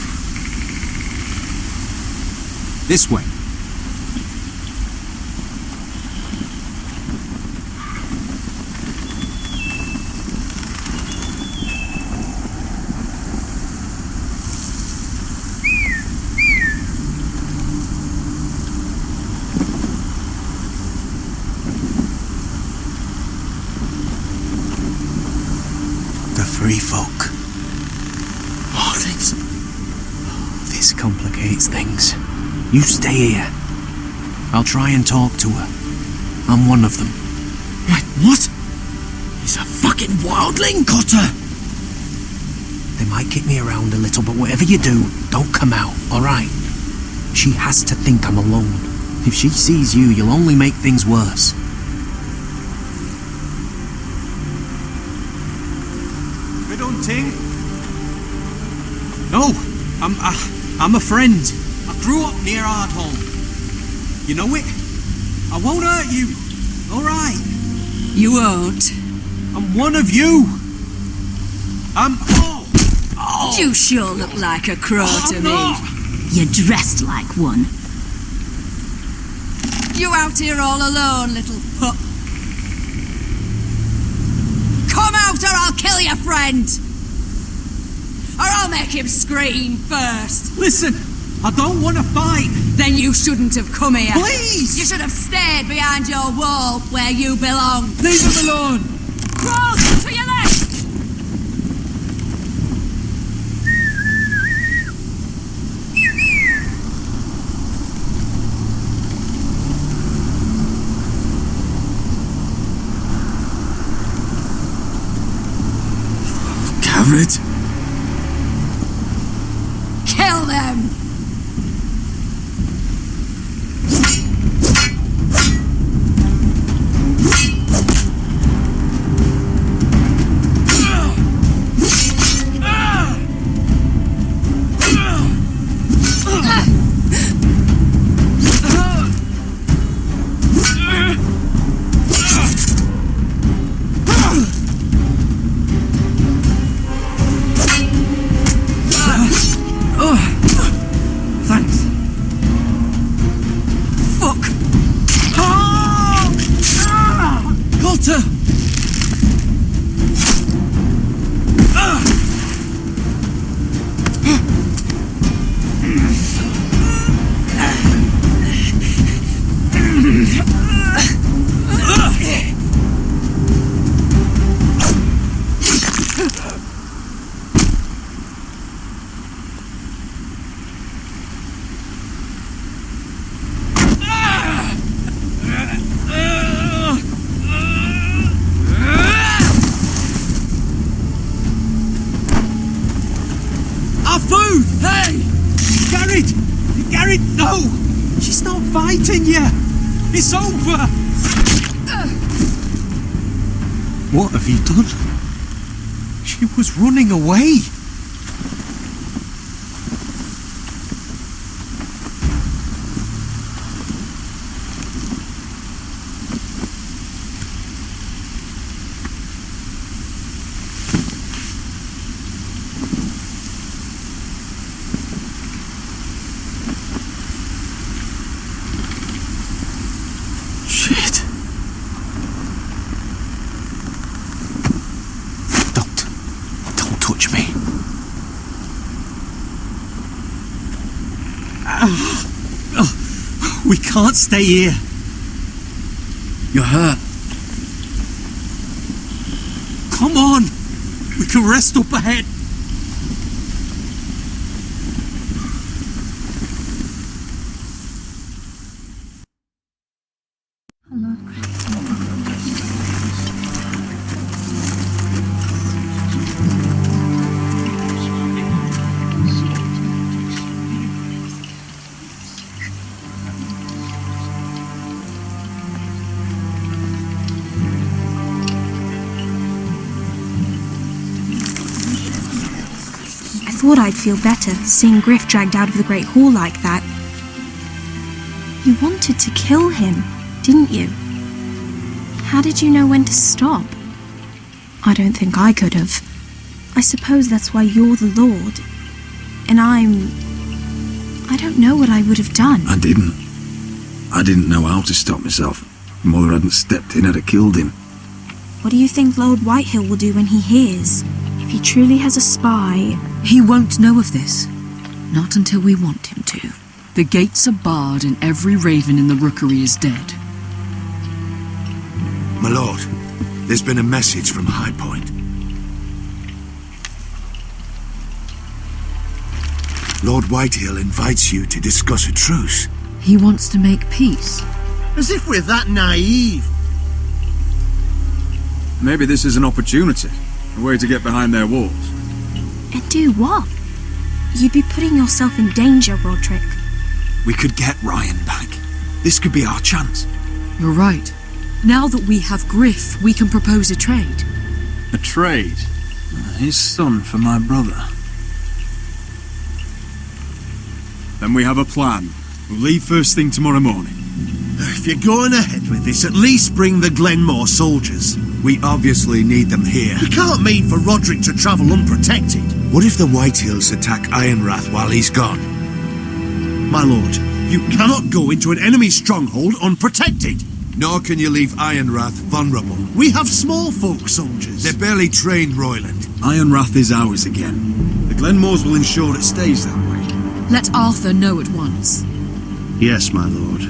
Speaker 5: This way. Free folk. This complicates things. You stay here. I'll try and talk to her. I'm one of them.
Speaker 11: Wait, what? He's a fucking wildling, Cotter!
Speaker 5: They might kick me around a little, but whatever you do, don't come out, alright? She has to think I'm alone. If she sees you, you'll only make things worse.
Speaker 11: Ting? No, I'm a friend. I grew up near Ardholm. You know it? I won't hurt you. All right.
Speaker 9: You won't.
Speaker 11: I'm one of you. I'm.
Speaker 9: You sure look like a crow to me.
Speaker 11: not.
Speaker 19: You're dressed like one.
Speaker 9: You out here all alone, little pup. Come out or I'll kill your friend! Or I'll make him scream first.
Speaker 11: Listen, I don't want to fight.
Speaker 9: Then you shouldn't have come here.
Speaker 11: Please!
Speaker 9: You should have stayed behind your wall where you belong.
Speaker 11: Leave him alone.
Speaker 9: Crawl to your left!
Speaker 11: Garrett.
Speaker 9: Kill them!
Speaker 11: It's over! What have you done? She was running away. We can't stay here.
Speaker 10: You're hurt.
Speaker 11: Come on. We can rest up ahead.
Speaker 15: thought I'd feel better seeing Griff dragged out of the Great Hall like that. You wanted to kill him, didn't you? How did you know when to stop? I don't think I could have. I suppose that's why you're the Lord. And I don't know what I would have done.
Speaker 17: I didn't know how to stop myself. Mother hadn't stepped in, I'd have killed him.
Speaker 15: What do you think Lord Whitehill will do when he hears? If he truly has a spy...
Speaker 2: He won't know of this. Not until we want him to. The gates are barred and every raven in the rookery is dead.
Speaker 4: My lord, there's been a message from High Point. Lord Whitehill invites you to discuss a truce.
Speaker 2: He wants to make peace.
Speaker 11: As if we're that naive.
Speaker 17: Maybe this is an opportunity. A way to get behind their walls.
Speaker 15: And do what? You'd be putting yourself in danger, Roderick.
Speaker 4: We could get Ryan back. This could be our chance.
Speaker 2: You're right. Now that we have Griff, we can propose a trade.
Speaker 17: A trade? His son for my brother.
Speaker 3: Then we have a plan. We'll leave first thing tomorrow morning.
Speaker 11: If you're going ahead with this, at least bring the Glenmore soldiers.
Speaker 4: We obviously need them here.
Speaker 11: You can't mean for Roderick to travel unprotected.
Speaker 4: What if the Whitehills attack Ironrath while he's gone?
Speaker 11: My lord, you cannot go into an enemy stronghold unprotected.
Speaker 4: Nor can you leave Ironrath vulnerable.
Speaker 11: We have small folk soldiers.
Speaker 4: They're barely trained, Royland.
Speaker 17: Ironrath is ours again. The Glenmores will ensure it stays that way.
Speaker 2: Let Arthur know at once.
Speaker 11: Yes, my lord.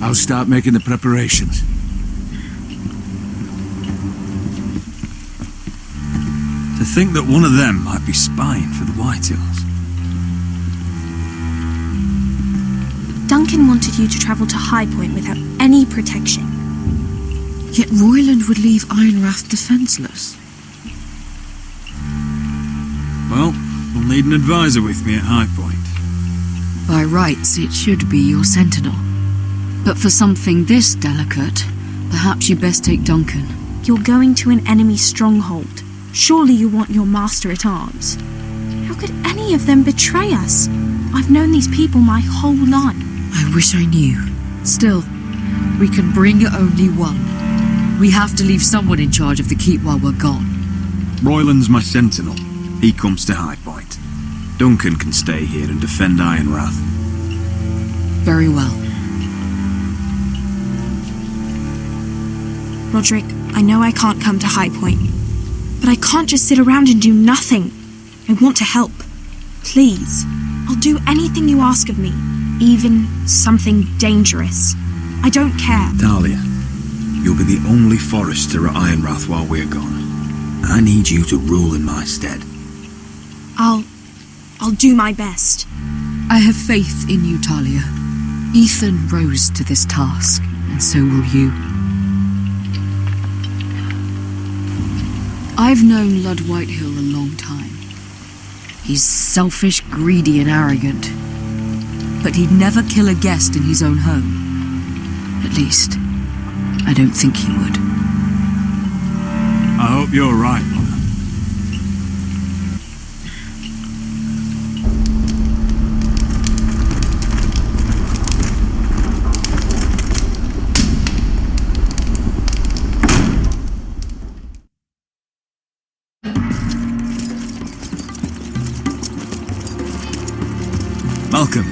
Speaker 17: I'll start making the preparations. To think that one of them might be spying for the Whitehills.
Speaker 15: Duncan wanted you to travel to High Point without any protection.
Speaker 2: Yet Royland would leave Ironrath defenseless.
Speaker 17: Well, we'll need an advisor with me at High Point.
Speaker 2: By rights, it should be your sentinel. But for something this delicate, perhaps you best take Duncan.
Speaker 15: You're going to an enemy stronghold. Surely you want your master-at-arms. How could any of them betray us? I've known these people my whole life.
Speaker 2: I wish I knew. Still, we can bring only one. We have to leave someone in charge of the keep while we're gone.
Speaker 17: Royland's my sentinel. He comes to High Point. Duncan can stay here and defend Ironrath.
Speaker 2: Very well.
Speaker 15: Roderick, I know I can't come to High Point, but I can't just sit around and do nothing. I want to help. Please, I'll do anything you ask of me, even something dangerous. I don't care.
Speaker 17: Talia, you'll be the only forester at Ironrath while we're gone. I need you to rule in my stead.
Speaker 15: I'll do my best.
Speaker 2: I have faith in you, Talia. Ethan rose to this task, and so will you. I've known Lud Whitehill a long time. He's selfish, greedy, and arrogant. But he'd never kill a guest in his own home. At least, I don't think he would.
Speaker 3: I hope you're right, Mother. Malcolm.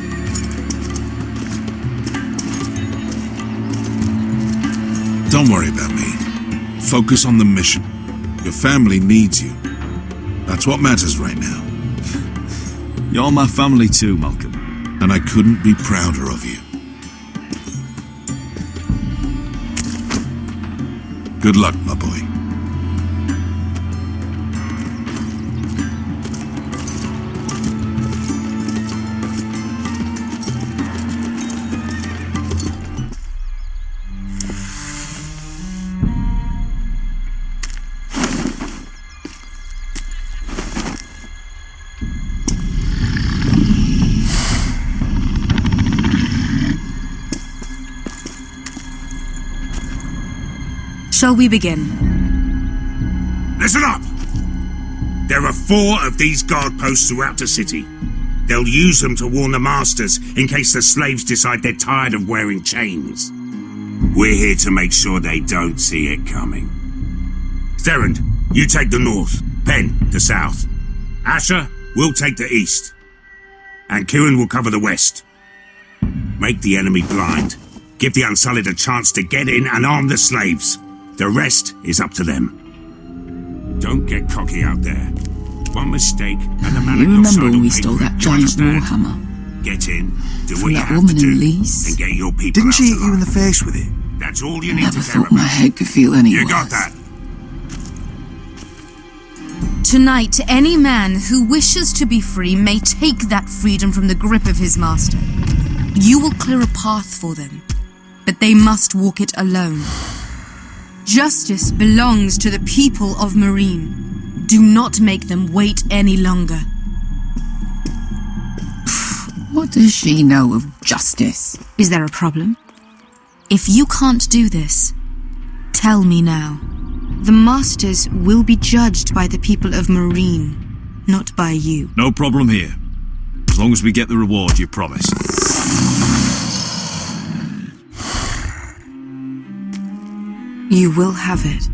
Speaker 13: Don't worry about me. Focus on the mission. Your family needs you. That's what matters right now.
Speaker 3: You're my family too, Malcolm.
Speaker 13: And I couldn't be prouder of you. Good luck, my boy.
Speaker 12: Shall we begin?
Speaker 13: Listen up!
Speaker 7: There are 4 of these guard posts throughout the city. They'll use them to warn the masters in case the slaves decide they're tired of wearing chains. We're here to make sure they don't see it coming. Therend, you take the north. Penn, the south. Asher, we'll take the east. And Kieran will cover the west. Make the enemy blind. Give the Unsullied a chance to get in and arm the slaves. The rest is up to them. Don't get cocky out there. One mistake and the man
Speaker 8: You
Speaker 7: at your
Speaker 8: remember
Speaker 7: side
Speaker 8: when
Speaker 7: will
Speaker 8: we
Speaker 7: pay
Speaker 8: stole
Speaker 7: for it.
Speaker 8: that
Speaker 7: You
Speaker 8: giant
Speaker 7: understand?
Speaker 8: warhammer?
Speaker 7: Get in, do
Speaker 8: From
Speaker 7: what you
Speaker 8: that
Speaker 7: have
Speaker 8: woman
Speaker 7: to
Speaker 8: in
Speaker 7: do,
Speaker 8: Leeds?
Speaker 7: and get your people
Speaker 21: Didn't
Speaker 7: out
Speaker 21: she hit
Speaker 7: alive.
Speaker 21: you in the face with it?
Speaker 7: That's all you
Speaker 8: I
Speaker 7: need
Speaker 8: never
Speaker 7: to care
Speaker 8: thought my
Speaker 7: about.
Speaker 8: head could feel any
Speaker 7: You
Speaker 8: worse.
Speaker 7: got that?
Speaker 12: Tonight, any man who wishes to be free may take that freedom from the grip of his master. You will clear a path for them, but they must walk it alone. Justice belongs to the people of Marine. Do not make them wait any longer.
Speaker 8: What does she know of justice?
Speaker 12: Is there a problem? If you can't do this, tell me now. The Masters will be judged by the people of Marine, not by you.
Speaker 17: No problem here. As long as we get the reward you promised.
Speaker 12: You will have it.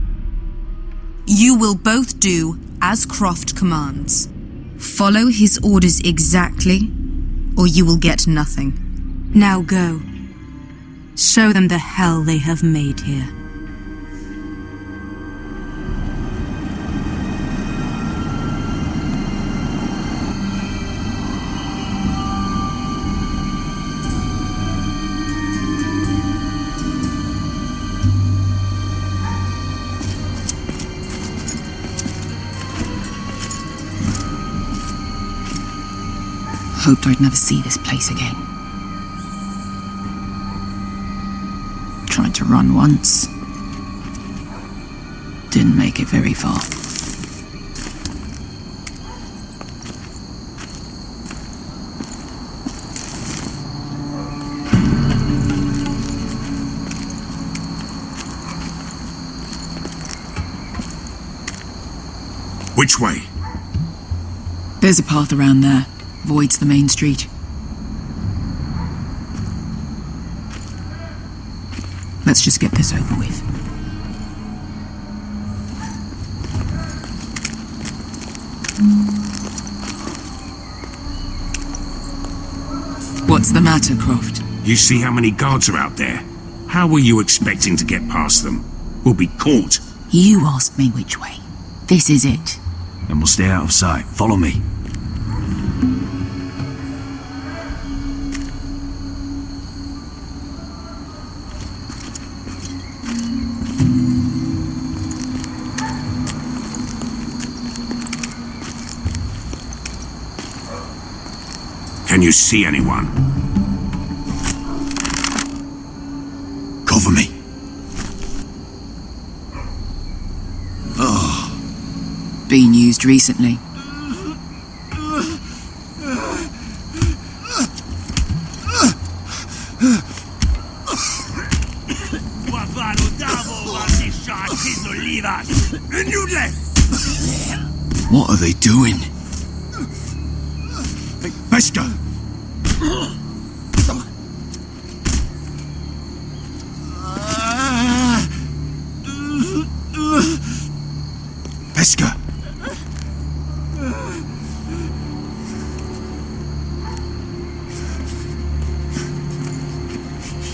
Speaker 12: You will both do as Croft commands. Follow his orders exactly, or you will get nothing. Now go. Show them the hell they have made here.
Speaker 8: Hoped I'd never see this place again. Tried to run once. Didn't make it very far.
Speaker 7: Which way?
Speaker 8: There's a path around there. Voids the main street. Let's just get this over with. What's the matter, Croft?
Speaker 7: You see how many guards are out there? How were you expecting to get past them? We'll be caught.
Speaker 8: You asked me which way. This is it.
Speaker 17: And we'll stay out of sight. Follow me.
Speaker 7: Can you see anyone?
Speaker 21: Cover me.
Speaker 8: Been used recently.
Speaker 21: What are they doing?
Speaker 7: Pesca!
Speaker 21: Pesca!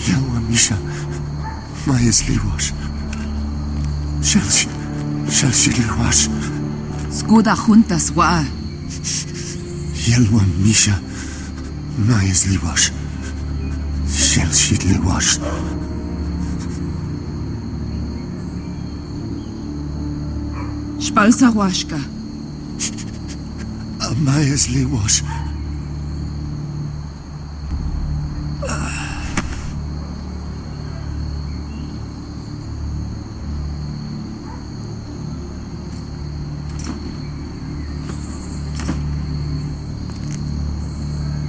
Speaker 21: Yelwa Misha, Majes Liwash. Shelshi Liwash.
Speaker 8: Skuda juntas wa.
Speaker 21: Yelwa Misha, Majes Liwash. Shelshi Liwash.
Speaker 8: Spalsa washka.
Speaker 21: Majes Liwash.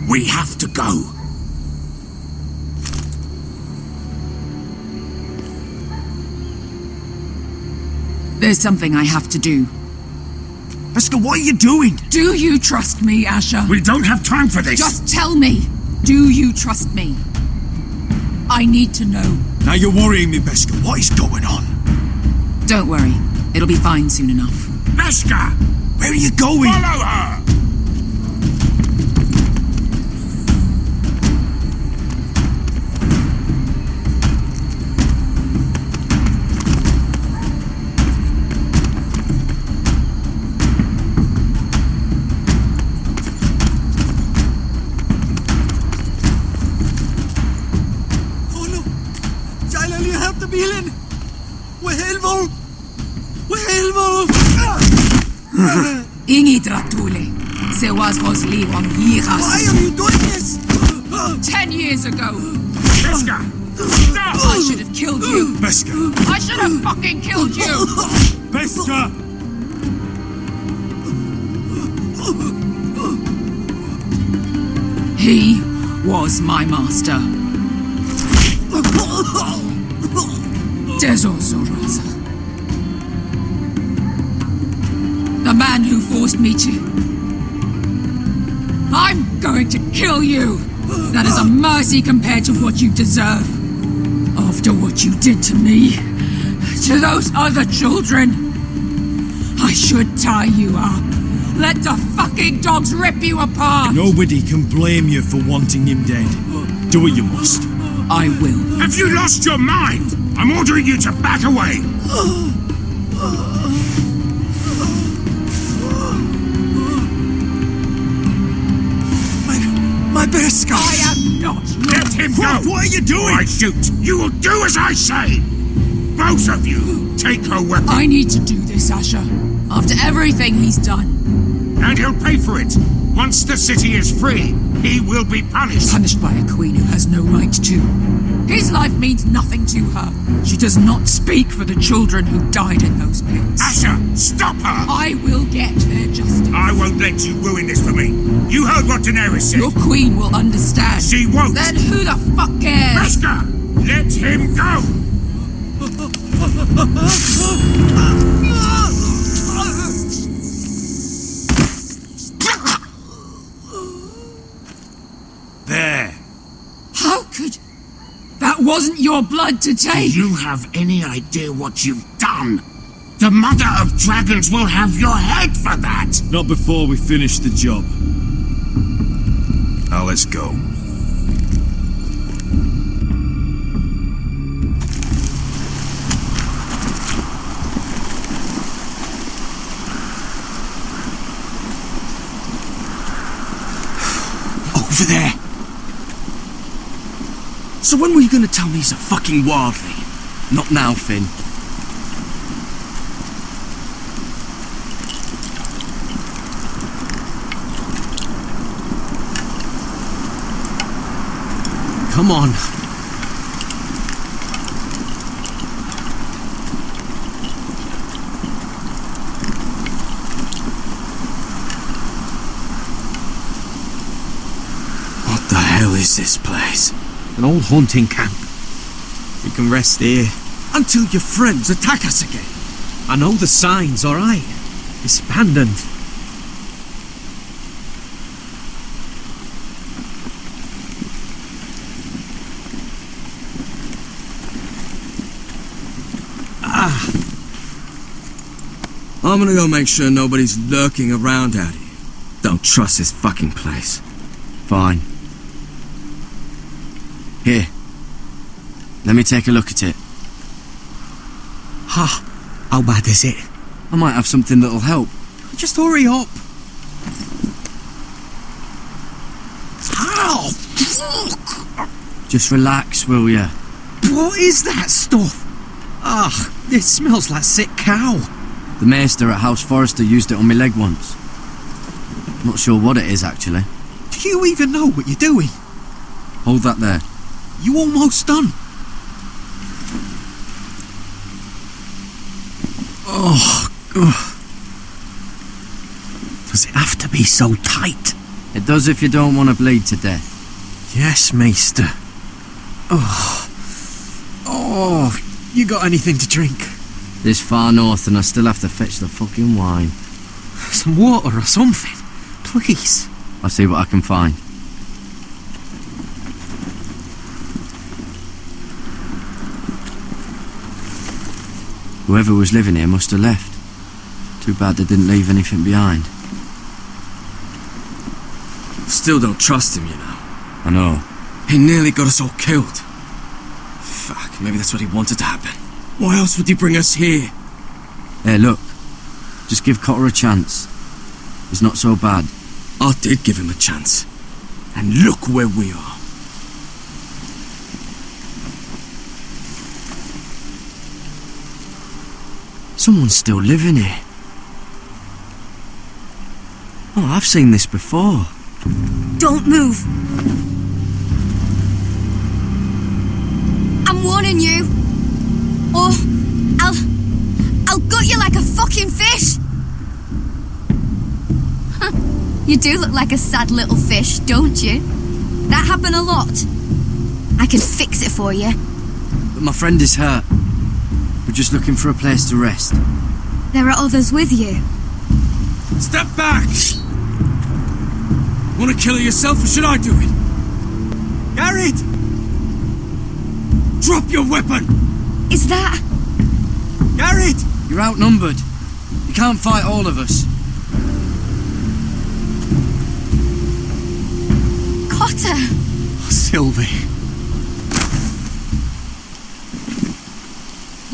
Speaker 7: We have to go.
Speaker 8: There's something I have to do.
Speaker 4: Beskha, what are you doing?
Speaker 9: Do you trust me, Asher?
Speaker 7: We don't have time for this!
Speaker 9: Just tell me. Do you trust me? I need to know.
Speaker 1: Now you're worrying me, Beskha. What is going on?
Speaker 8: Don't worry. It'll be fine soon enough.
Speaker 7: Beskha!
Speaker 1: Where are you going?
Speaker 7: Follow her!
Speaker 8: Ingi Dratule. Se was Rosli on Yiras.
Speaker 1: Why are you doing this?
Speaker 9: 10 years ago.
Speaker 7: Beskha! Stop!
Speaker 9: I should have killed you.
Speaker 1: Beskha!
Speaker 9: I should have fucking killed you.
Speaker 1: Beskha!
Speaker 9: He was my master. Dezor Zoraza. The man who forced me to... I'm going to kill you! That is a mercy compared to what you deserve. After what you did to me, to those other children, I should tie you up. Let the fucking dogs rip you apart!
Speaker 1: Nobody can blame you for wanting him dead. Do what you must.
Speaker 9: I will.
Speaker 7: Have you lost your mind? I'm ordering you to back away!
Speaker 1: My Beskha!
Speaker 9: I am not.
Speaker 7: Let him go!
Speaker 1: What are you doing?
Speaker 7: I shoot! You will do as I say! Both of you, take her weapon.
Speaker 9: I need to do this, Asher. After everything he's done.
Speaker 7: And he'll pay for it. Once the city is free, he will be punished.
Speaker 9: Punished by a queen who has no right to. His life means nothing to her. She does not speak for the children who died in those pits.
Speaker 7: Asher, stop her!
Speaker 9: I will get their justice.
Speaker 7: I won't let you ruin this for me. You heard what Daenerys said.
Speaker 9: Your queen will understand.
Speaker 7: She won't.
Speaker 9: Then who the fuck cares?
Speaker 7: Beskha, let him go!
Speaker 1: There.
Speaker 9: How could... That wasn't your blood to
Speaker 7: Do
Speaker 9: take.
Speaker 7: you have any idea what you've done? The Mother of Dragons will have your head for that!
Speaker 1: Not before we finish the job. Now let's go.
Speaker 5: Over there. So when were you gonna tell me he's a fucking wildling?
Speaker 10: Not now, Finn.
Speaker 5: Come on. What the hell is this place? An old hunting camp. We can rest here. Until your friends attack us again. I know the signs, alright? It's abandoned.
Speaker 10: I'm gonna go make sure nobody's lurking around out here. Don't trust this fucking place. Fine. Here. Let me take a look at it.
Speaker 5: Ha! How bad is it?
Speaker 10: I might have something that'll help.
Speaker 5: Just hurry up.
Speaker 10: Ow! Fuck! Just relax, will ya?
Speaker 5: What is that stuff? Ah, it smells like sick cow.
Speaker 10: The maester at House Forrester used it on my leg once. Not sure what it is, actually.
Speaker 5: Do you even know what you're doing?
Speaker 10: Hold that there.
Speaker 5: You almost done. Oh, ugh. Does it have to be so tight?
Speaker 10: It does if you don't want to bleed to death.
Speaker 5: Yes, maester. Oh. Oh, you got anything to drink?
Speaker 10: This far north and I still have to fetch the fucking wine.
Speaker 5: Some water or something. Please.
Speaker 18: I'll see what I can find. Whoever was living here must have left. Too bad they didn't leave anything behind.
Speaker 10: Still don't trust him, you know.
Speaker 18: I know.
Speaker 10: He nearly got us all killed. Fuck, maybe that's what he wanted to happen. Why else would he bring us here?
Speaker 18: Hey, look. Just give Cotter a chance. He's not so bad.
Speaker 10: I did give him a chance. And look where we are.
Speaker 18: Someone's still living here. Oh, I've seen this before.
Speaker 15: Don't move. I'm warning you. Or I'll gut you like a fucking fish.
Speaker 6: You do look like a sad little fish, don't you? That happen a lot. I can fix it for you.
Speaker 18: But my friend is hurt. We're just looking for a place to rest.
Speaker 6: There are others with you.
Speaker 10: Step back! Want to kill her yourself, or should I do it? Garrett! Drop your weapon!
Speaker 6: Is that...
Speaker 10: Garrett!
Speaker 18: You're outnumbered. You can't fight all of us.
Speaker 6: Cotter!
Speaker 5: Sylvie.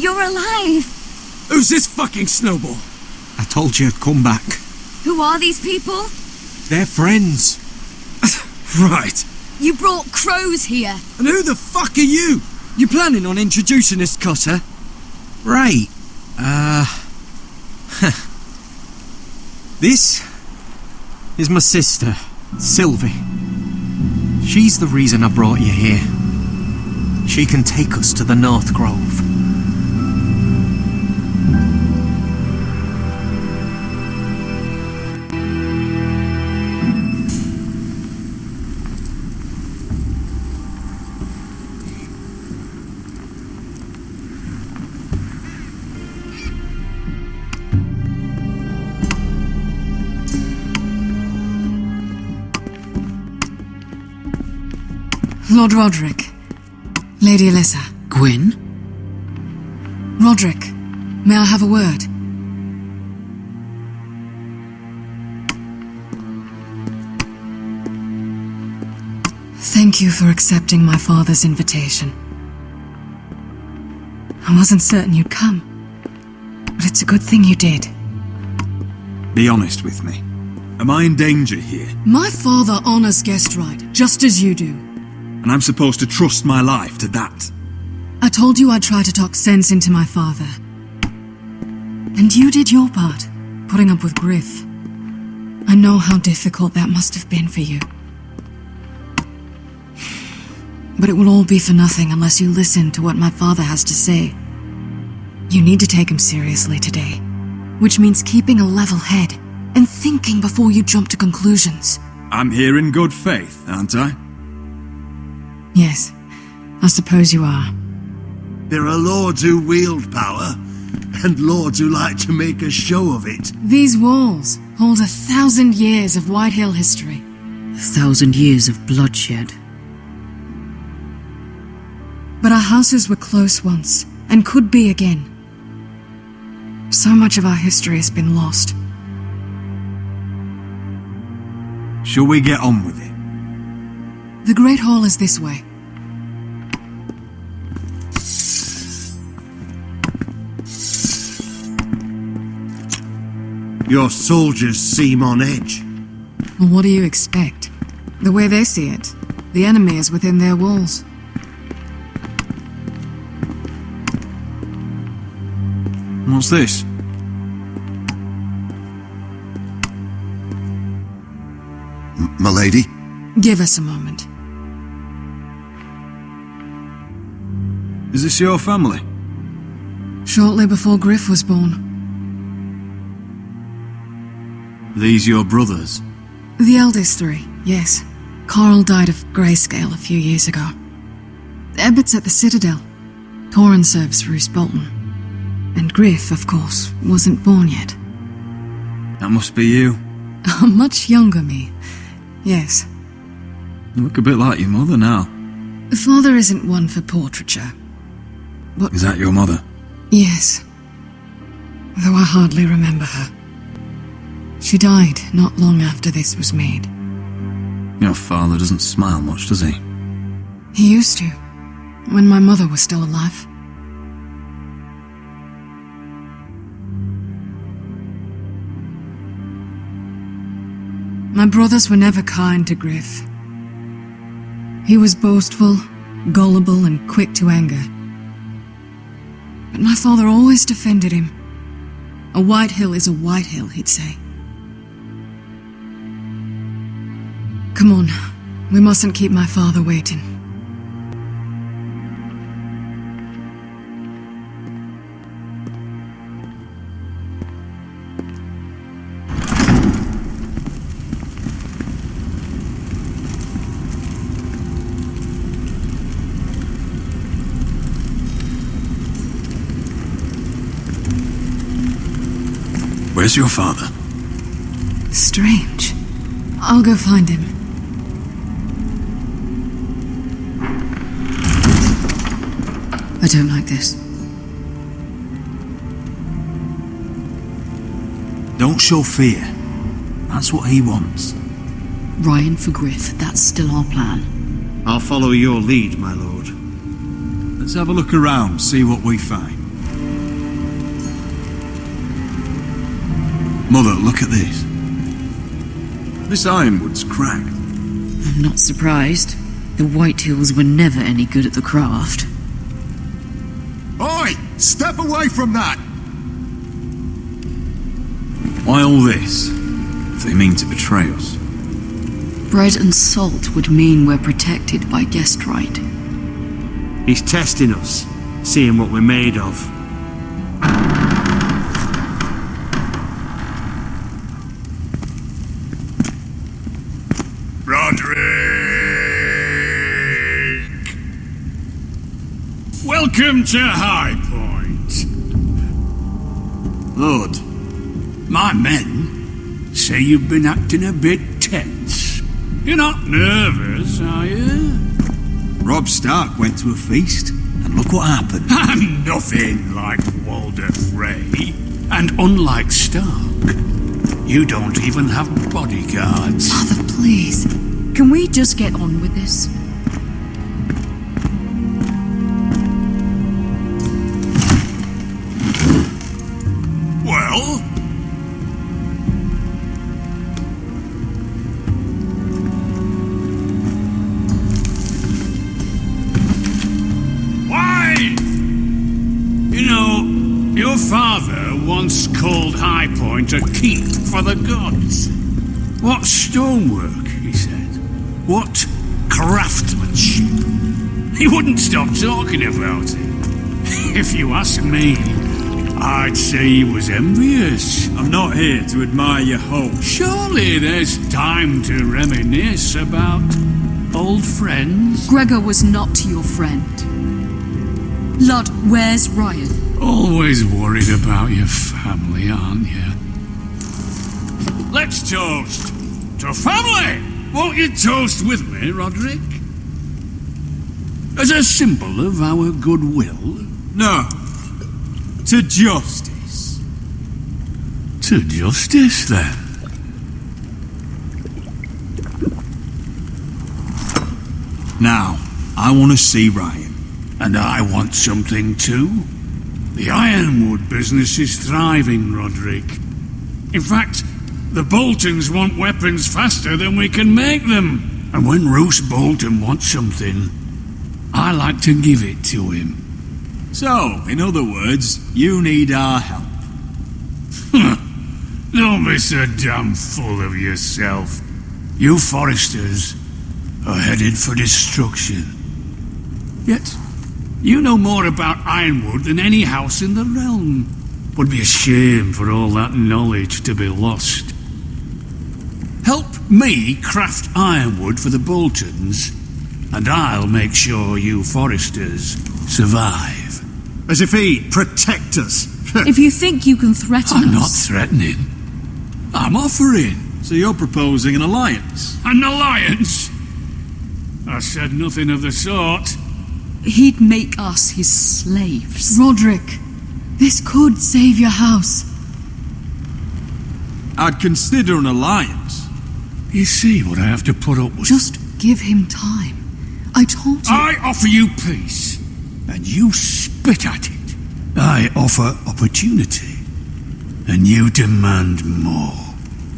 Speaker 6: You're alive!
Speaker 10: Who's this fucking snowball?
Speaker 5: I told you I'd come back.
Speaker 6: Who are these people?
Speaker 5: They're friends.
Speaker 10: Right.
Speaker 6: You brought crows here.
Speaker 10: And who the fuck are you?
Speaker 18: You planning on introducing us, Cotter?
Speaker 5: Right. This is my sister, Sylvie. She's the reason I brought you here. She can take us to the North Grove.
Speaker 2: Lord Roderick. Lady Alyssa.
Speaker 8: Gwyn?
Speaker 2: Roderick, may I have a word? Thank you for accepting my father's invitation. I wasn't certain you'd come, but it's a good thing you did.
Speaker 4: Be honest with me. Am I in danger here?
Speaker 2: My father honors guest right, just as you do.
Speaker 4: And I'm supposed to trust my life to that?
Speaker 2: I told you I'd try to talk sense into my father. And you did your part, putting up with Griff. I know how difficult that must have been for you. But it will all be for nothing unless you listen to what my father has to say. You need to take him seriously today, which means keeping a level head and thinking before you jump to conclusions.
Speaker 4: I'm here in good faith, aren't I?
Speaker 2: Yes, I suppose you are.
Speaker 11: There are lords who wield power, and lords who like to make a show of it.
Speaker 2: These walls hold 1,000 years of Whitehill history.
Speaker 8: 1,000 years of bloodshed.
Speaker 2: But our houses were close once, and could be again. So much of our history has been lost.
Speaker 4: Shall we get on with it?
Speaker 2: The Great Hall is this way.
Speaker 11: Your soldiers seem on edge.
Speaker 2: Well, what do you expect? The way they see it, the enemy is within their walls.
Speaker 4: What's this?
Speaker 21: My lady?
Speaker 2: Give us a moment.
Speaker 4: Is this your family?
Speaker 2: Shortly before Griff was born.
Speaker 4: These your brothers?
Speaker 2: The eldest three, yes. Carl died of grayscale a few years ago. Ebbett's at the Citadel. Torrin serves Roose Bolton. And Griff, of course, wasn't born yet.
Speaker 17: That must be you.
Speaker 2: A much younger me. Yes.
Speaker 17: You look a bit like your mother now.
Speaker 2: Father isn't one for portraiture. But
Speaker 17: Is that your mother?
Speaker 2: yes. Though I hardly remember her. She died not long after this was made.
Speaker 17: Your father doesn't smile much, does he?
Speaker 2: He used to, when my mother was still alive. My brothers were never kind to Griff. He was boastful, gullible, and quick to anger. But my father always defended him. A white hill is a white hill, he'd say. Come on, we mustn't keep my father waiting.
Speaker 17: Where's your father?
Speaker 2: Strange. I'll go find him. I don't like this.
Speaker 4: Don't show fear. That's what he wants.
Speaker 19: Ryan for Griff, that's still our plan.
Speaker 11: I'll follow your lead, my lord.
Speaker 4: Let's have a look around, see what we find. Mother, look at this. This ironwood's cracked.
Speaker 19: I'm not surprised. The White Hills were never any good at the craft.
Speaker 3: Oi! Step away from that!
Speaker 4: Why all this? If they mean to betray us.
Speaker 19: Bread and salt would mean we're protected by guest right.
Speaker 11: He's testing us, seeing what we're made of.
Speaker 3: Roderick! Welcome to High Point. Lord, my men say you've been acting a bit tense. You're not nervous, are you?
Speaker 4: Robb Stark went to a feast, and look what happened.
Speaker 3: I'm nothing like Walder Frey. And unlike Stark, you don't even have bodyguards.
Speaker 2: Father, please. Can we just get on with this?
Speaker 3: Well? Why? You know, your father once called High Point a keep for the gods. What stonework, he said. What craftsmanship. He wouldn't stop talking about it. If you ask me, I'd say he was envious.
Speaker 4: I'm not here to admire your hope.
Speaker 3: Surely there's time to reminisce about old friends.
Speaker 9: Gregor was not your friend. Lud, where's Ryan?
Speaker 3: Always worried about your family, aren't you? Let's toast to family! Won't you toast with me, Roderick? As a symbol of our goodwill?
Speaker 4: No. To justice.
Speaker 3: To justice, then.
Speaker 4: Now, I want to see Ryan.
Speaker 3: And I want something too. The ironwood business is thriving, Roderick. In fact, the Boltons want weapons faster than we can make them. And when Roose Bolton wants something, I like to give it to him.
Speaker 4: So, in other words, you need our help.
Speaker 3: Don't be so damn full of yourself. You Foresters are headed for destruction. Yet, you know more about ironwood than any house in the realm. Would be a shame for all that knowledge to be lost. Help me craft ironwood for the Boltons, and I'll make sure you Foresters survive.
Speaker 11: As if he'd protect us.
Speaker 9: If you think you can threaten
Speaker 3: I'm not
Speaker 9: us...
Speaker 3: threatening. I'm offering.
Speaker 4: So you're proposing an alliance?
Speaker 3: An alliance? I said nothing of the sort.
Speaker 9: He'd make us his slaves.
Speaker 2: Roderick, this could save your house.
Speaker 4: I'd consider an alliance.
Speaker 3: You see what I have to put up with?
Speaker 2: Just give him time. I told you.
Speaker 3: I offer you peace, and you spit at it. I offer opportunity, and you demand more.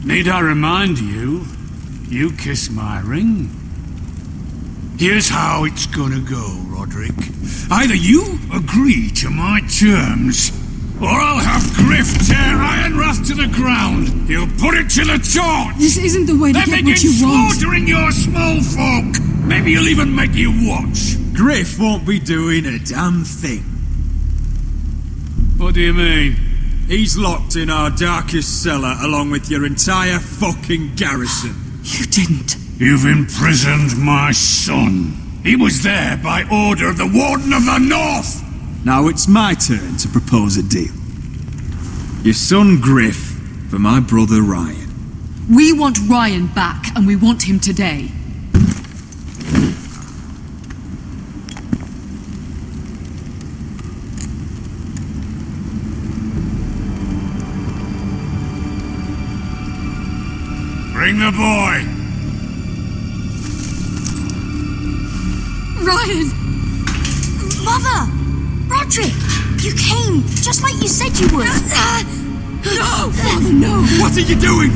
Speaker 3: Need I remind you, you kiss my ring? Here's how it's gonna go, Roderick. Either you agree to my terms, or I'll have Griff tear Ironrath to the ground. He'll put it to the torch.
Speaker 9: This isn't the way to
Speaker 3: then
Speaker 9: get
Speaker 3: begin
Speaker 9: what you want.
Speaker 3: slaughtering your small folk. Maybe he'll even make you watch.
Speaker 4: Griff won't be doing a damn thing.
Speaker 3: What do you mean?
Speaker 4: He's locked in our darkest cellar along with your entire fucking garrison.
Speaker 9: You didn't.
Speaker 3: You've imprisoned my son. He was there by order of the Warden of the North.
Speaker 4: Now it's my turn to propose a deal. Your son Griff for my brother Ryan.
Speaker 9: We want Ryan back, and we want him today.
Speaker 3: Bring the boy.
Speaker 15: Ryan!
Speaker 6: Mother! Roderick! You came, just like you said you would.
Speaker 9: No! Father, no!
Speaker 3: What are you doing?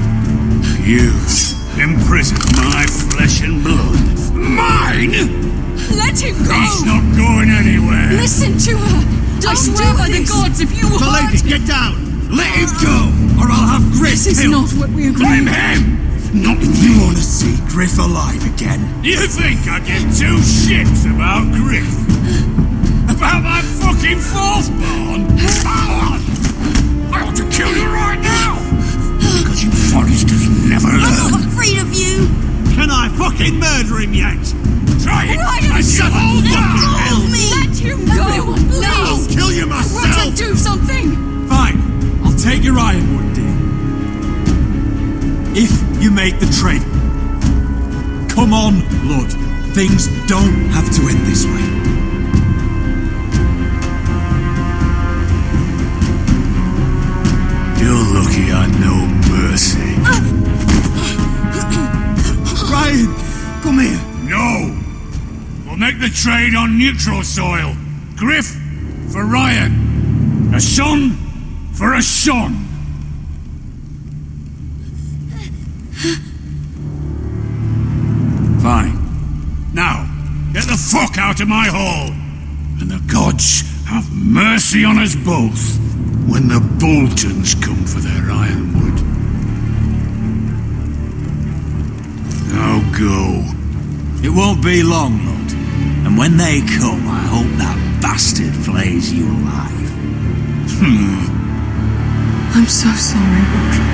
Speaker 3: You imprisoned my flesh and blood. Mine?
Speaker 9: Let him go!
Speaker 3: He's not going anywhere.
Speaker 9: Listen to her! I swear by the gods, if you
Speaker 4: My
Speaker 9: hurt
Speaker 4: lady, get down! Let him go, or I'll have Griff
Speaker 9: This is
Speaker 4: killed!
Speaker 9: not what we
Speaker 3: Blame
Speaker 9: agreed.
Speaker 3: him! Not
Speaker 4: You want to see Griff alive again?
Speaker 3: You think I give two shits about Griff? About my fucking fourthborn? I ought to kill you right now! Because you Foresters never
Speaker 6: I'm
Speaker 3: learn.
Speaker 6: not afraid of you!
Speaker 11: Can I fucking murder him yet?
Speaker 3: Try it!
Speaker 9: Ryan,
Speaker 3: and
Speaker 9: shut
Speaker 3: you'll
Speaker 9: up!
Speaker 3: fucking hell!
Speaker 9: Let him go!
Speaker 11: I'll
Speaker 9: Please!
Speaker 11: kill you myself!
Speaker 9: Roger, do something!
Speaker 4: Fine, I'll take your Ironwood deal. If you make the trade. Come on, Blood. Things don't have to end this way.
Speaker 3: You're lucky I know mercy.
Speaker 4: Ryan, come here.
Speaker 3: No! We'll make the trade on neutral soil. Griff for Ryan. A son for a son. Fine. Now, get the fuck out of my hall. And the gods have mercy on us both when the Boltons come for their ironwood. Now go.
Speaker 4: It won't be long, Lord. And when they come, I hope that bastard flays you alive.
Speaker 2: I'm so sorry, Roderick.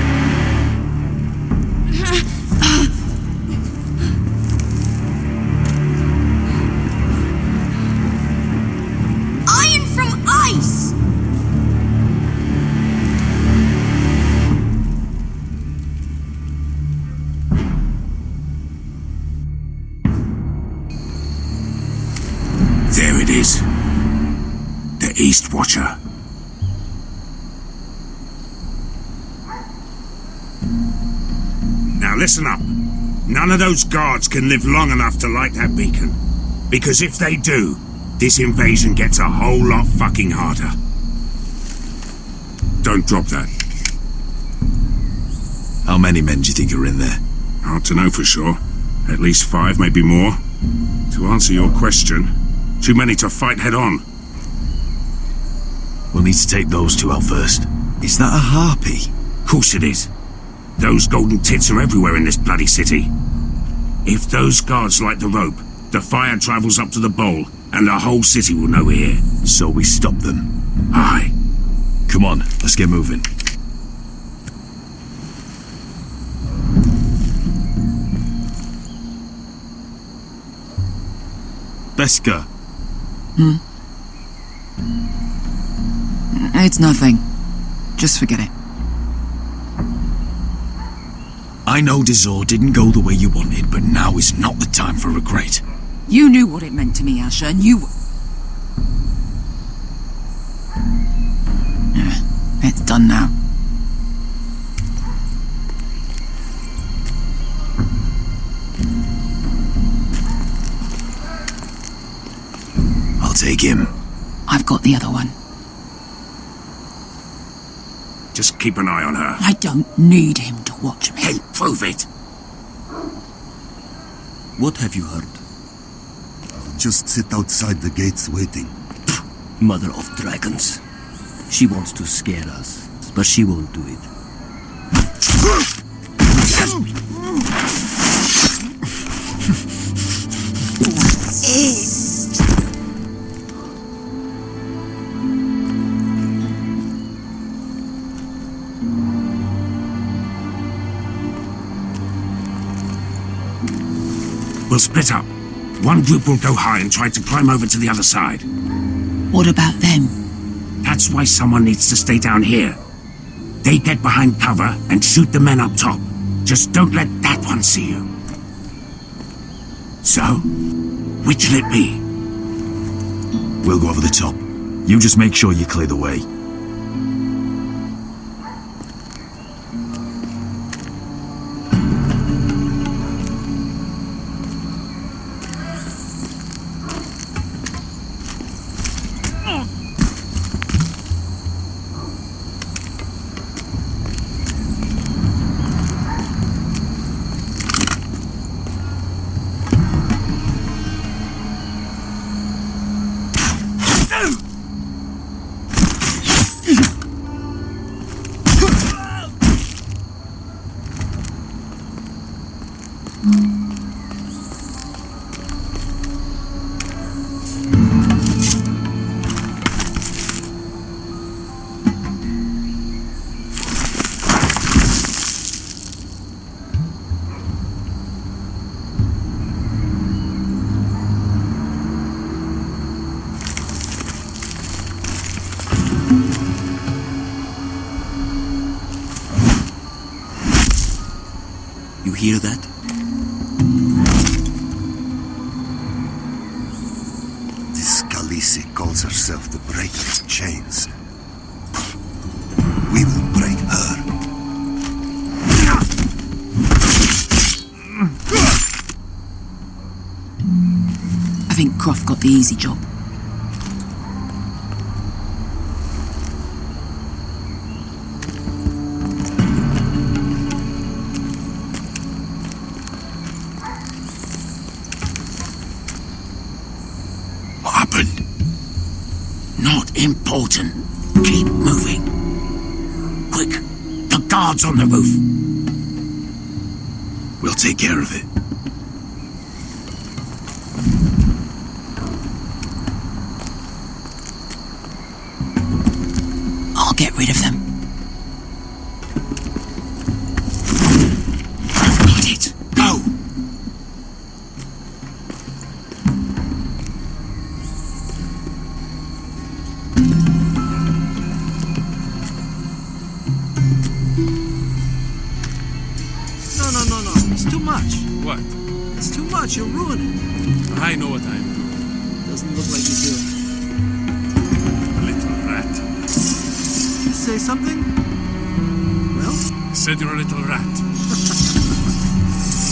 Speaker 6: Iron from ice!
Speaker 7: There it is. The East Watcher. Now listen up. None of those guards can live long enough to light that beacon. Because if they do, this invasion gets a whole lot fucking harder. Don't drop that.
Speaker 17: How many men do you think are in there?
Speaker 7: Hard to know for sure. At least 5, maybe more. To answer your question, too many to fight head on.
Speaker 17: We'll need to take those 2 out first. Is that a harpy?
Speaker 7: Course it is. Those golden tits are everywhere in this bloody city. If those guards light the rope, the fire travels up to the bowl, and the whole city will know we're here.
Speaker 17: So we stop them.
Speaker 7: Aye.
Speaker 17: Come on, let's get moving.
Speaker 4: Beskha.
Speaker 8: It's nothing. Just forget it.
Speaker 17: I know Dizor didn't go the way you wanted, but now is not the time for regret.
Speaker 8: You knew what it meant to me, Asher, and you... It's done now.
Speaker 17: I'll take him.
Speaker 8: I've got the other one.
Speaker 7: Just keep an eye on her.
Speaker 8: I don't need him to watch me.
Speaker 7: Hey, prove it!
Speaker 11: What have you heard?
Speaker 21: Just sit outside the gates waiting.
Speaker 11: Mother of dragons. She wants to scare us, but she won't do it.
Speaker 7: We'll split up. One group will go high and try to climb over to the other side.
Speaker 8: What about them?
Speaker 7: That's why someone needs to stay down here. They get behind cover and shoot the men up top. Just don't let that one see you. So, which'll it be?
Speaker 17: We'll go over the top. You just make sure you clear the way.
Speaker 11: You hear that?
Speaker 21: This Khaleesi calls herself the Breaker of Chains. We will break her.
Speaker 8: I think Croft got the easy job.
Speaker 7: What happened? Not important. Keep moving. Quick, the guards on the roof.
Speaker 17: We'll take care of it.
Speaker 8: I'll get rid of them.
Speaker 7: Got it. Go.
Speaker 11: No. It's too much.
Speaker 10: What?
Speaker 11: It's too much. You'll ruin it.
Speaker 10: I know what I'm doing.
Speaker 11: Doesn't look like you do.
Speaker 10: Little rat.
Speaker 11: Say something? Well?
Speaker 10: Said you're a little rat.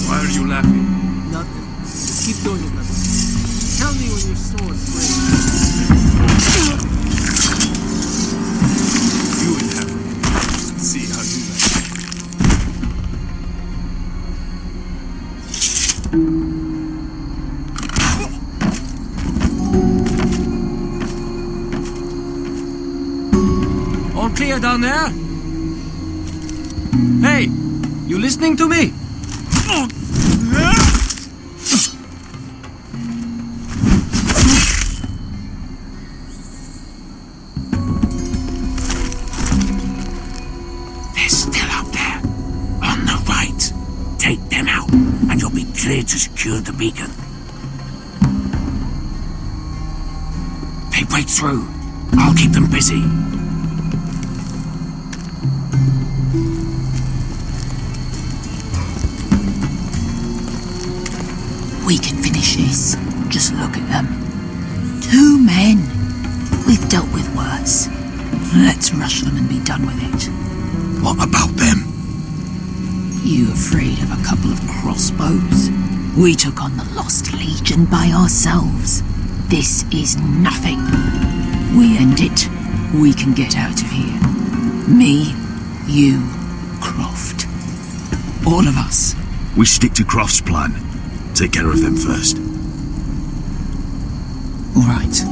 Speaker 10: Why are you laughing?
Speaker 11: Nothing. Just keep doing it, Level. Tell me when your sword breaks.
Speaker 10: You will have it. See how you like it.
Speaker 11: All clear down there? Hey, you listening to me?
Speaker 7: They're still up there. On the right. Take them out, and you'll be clear to secure the beacon. They break through. I'll keep them busy.
Speaker 8: We can finish this. Just look at them. 2 men. We've dealt with worse. Let's rush them and be done with it.
Speaker 17: What about them?
Speaker 8: You afraid of a couple of crossbows? We took on the Lost Legion by ourselves. This is nothing. We end it, we can get out of here. Me, you, Croft. All of us.
Speaker 4: We stick to Croft's plan. Take care of them first.
Speaker 8: All right.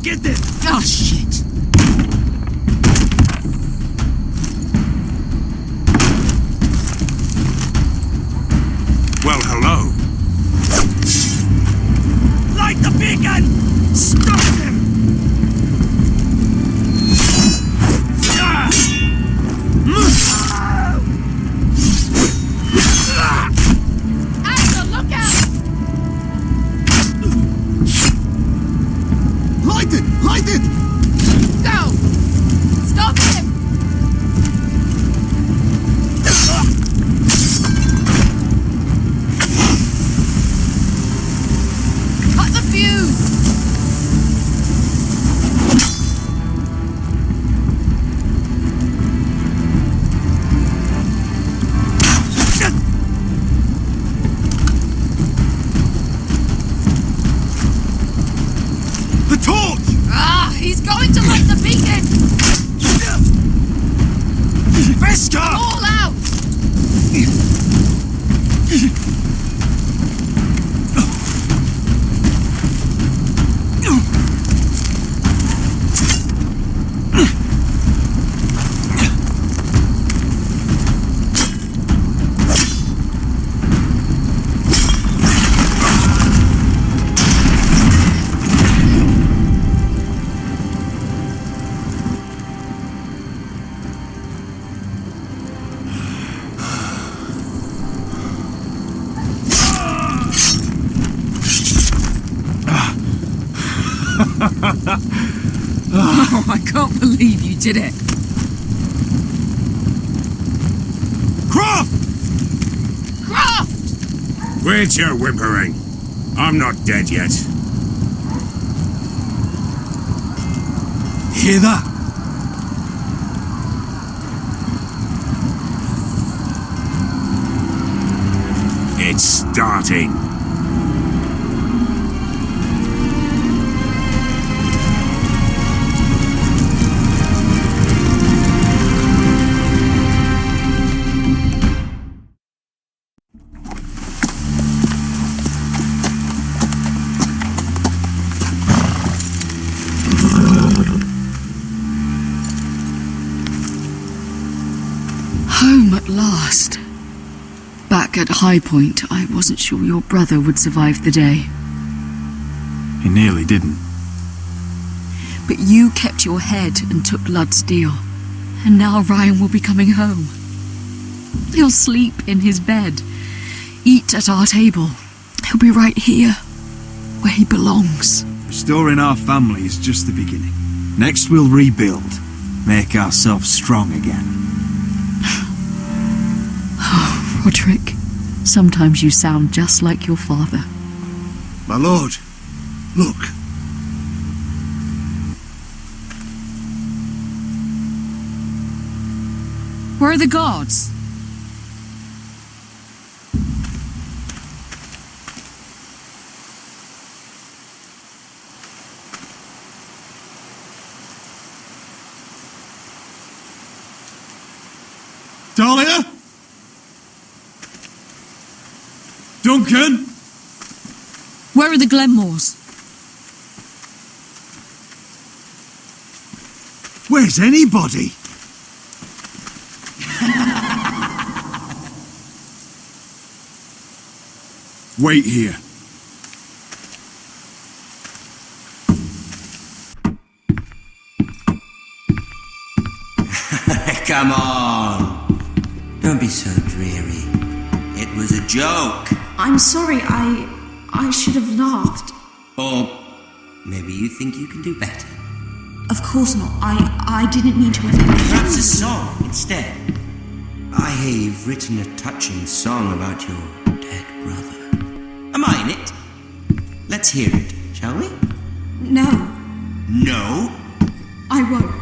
Speaker 1: Get this!
Speaker 8: Oh, shit.
Speaker 7: Well, hello.
Speaker 1: Light the beacon! Stop him!
Speaker 9: Asher, look out!
Speaker 1: Light it! Light it!
Speaker 9: Go! Stop him! Cut the fuse!
Speaker 1: The torch!
Speaker 9: Ah, he's going to light the beacon!
Speaker 1: Veska!
Speaker 9: All out!
Speaker 8: Oh, I can't believe you did it.
Speaker 1: Croft!
Speaker 9: Croft!
Speaker 7: Quit your whimpering. I'm not dead yet.
Speaker 1: Hear that?
Speaker 7: It's starting.
Speaker 2: Home at last. Back at High Point, I wasn't sure your brother would survive the day.
Speaker 4: He nearly didn't.
Speaker 2: But you kept your head and took Ludd's deal. And now Ryan will be coming home. He'll sleep in his bed, eat at our table. He'll be right here, where he belongs.
Speaker 4: Restoring our family is just the beginning. Next we'll rebuild, make ourselves strong again.
Speaker 2: Oh, Roderick, sometimes you sound just like your father.
Speaker 11: My lord, look.
Speaker 9: Where are the guards?
Speaker 1: Dahlia? Duncan?
Speaker 9: Where are the Glenmores?
Speaker 11: Where's anybody?
Speaker 4: Wait here.
Speaker 14: come on. Don't be so dreary. It was a joke.
Speaker 15: I'm sorry, I should have laughed.
Speaker 14: Or maybe you think you can do better.
Speaker 15: Of course not. I didn't mean to have...
Speaker 14: Perhaps a song instead. I hear you've written a touching song about your dead brother. Am I in it? Let's hear it, shall we?
Speaker 15: No.
Speaker 14: No?
Speaker 15: I won't.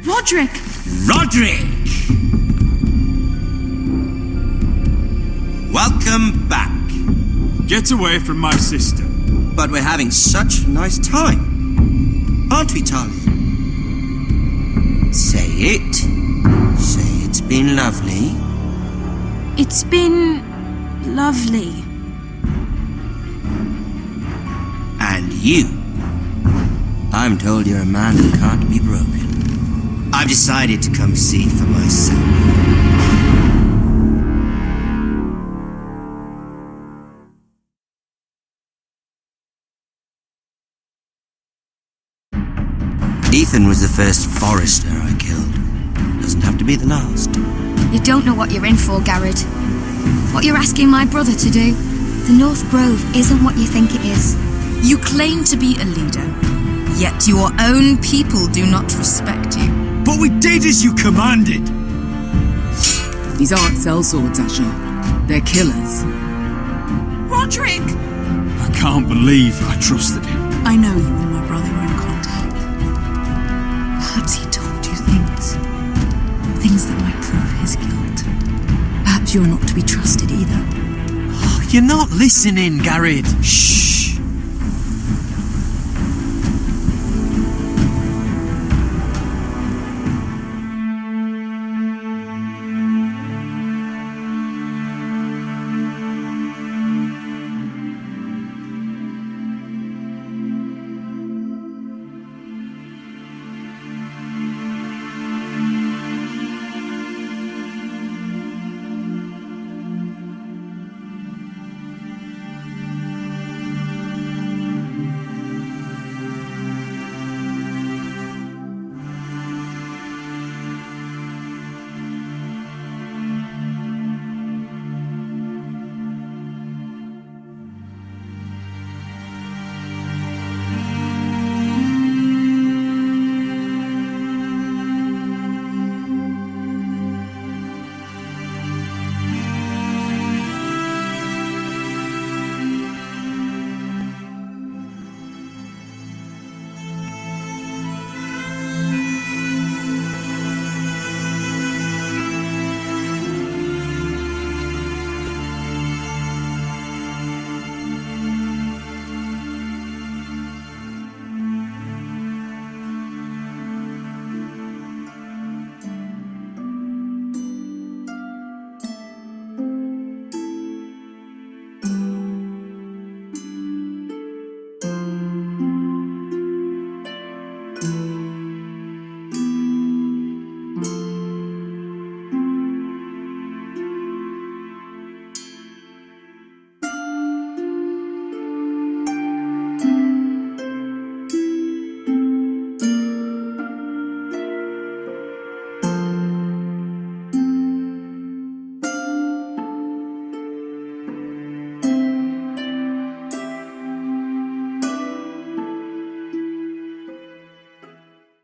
Speaker 15: Roderick!
Speaker 14: Roderick! Welcome back.
Speaker 4: Get away from my sister.
Speaker 14: But we're having such a nice time. Aren't we, Talia? Say it. Say it's been lovely.
Speaker 15: It's been... lovely.
Speaker 14: And you. I'm told you're a man who can't be broken. I've decided to come see for myself. Ethan was the first Forrester I killed. Doesn't have to be the last.
Speaker 6: You don't know what you're in for, Garrett. What you're asking my brother to do. The North Grove isn't what you think it is.
Speaker 8: You claim to be a leader, yet your own people do not respect you.
Speaker 1: But we did as you commanded.
Speaker 2: These aren't sellswords, Asher. They're killers.
Speaker 15: Roderick!
Speaker 1: I can't believe I trusted him.
Speaker 2: I know you and my brother were in contact. Perhaps he told you things that might prove his guilt. Perhaps you're not to be trusted either.
Speaker 5: You're not listening, Garrett.
Speaker 14: Shh.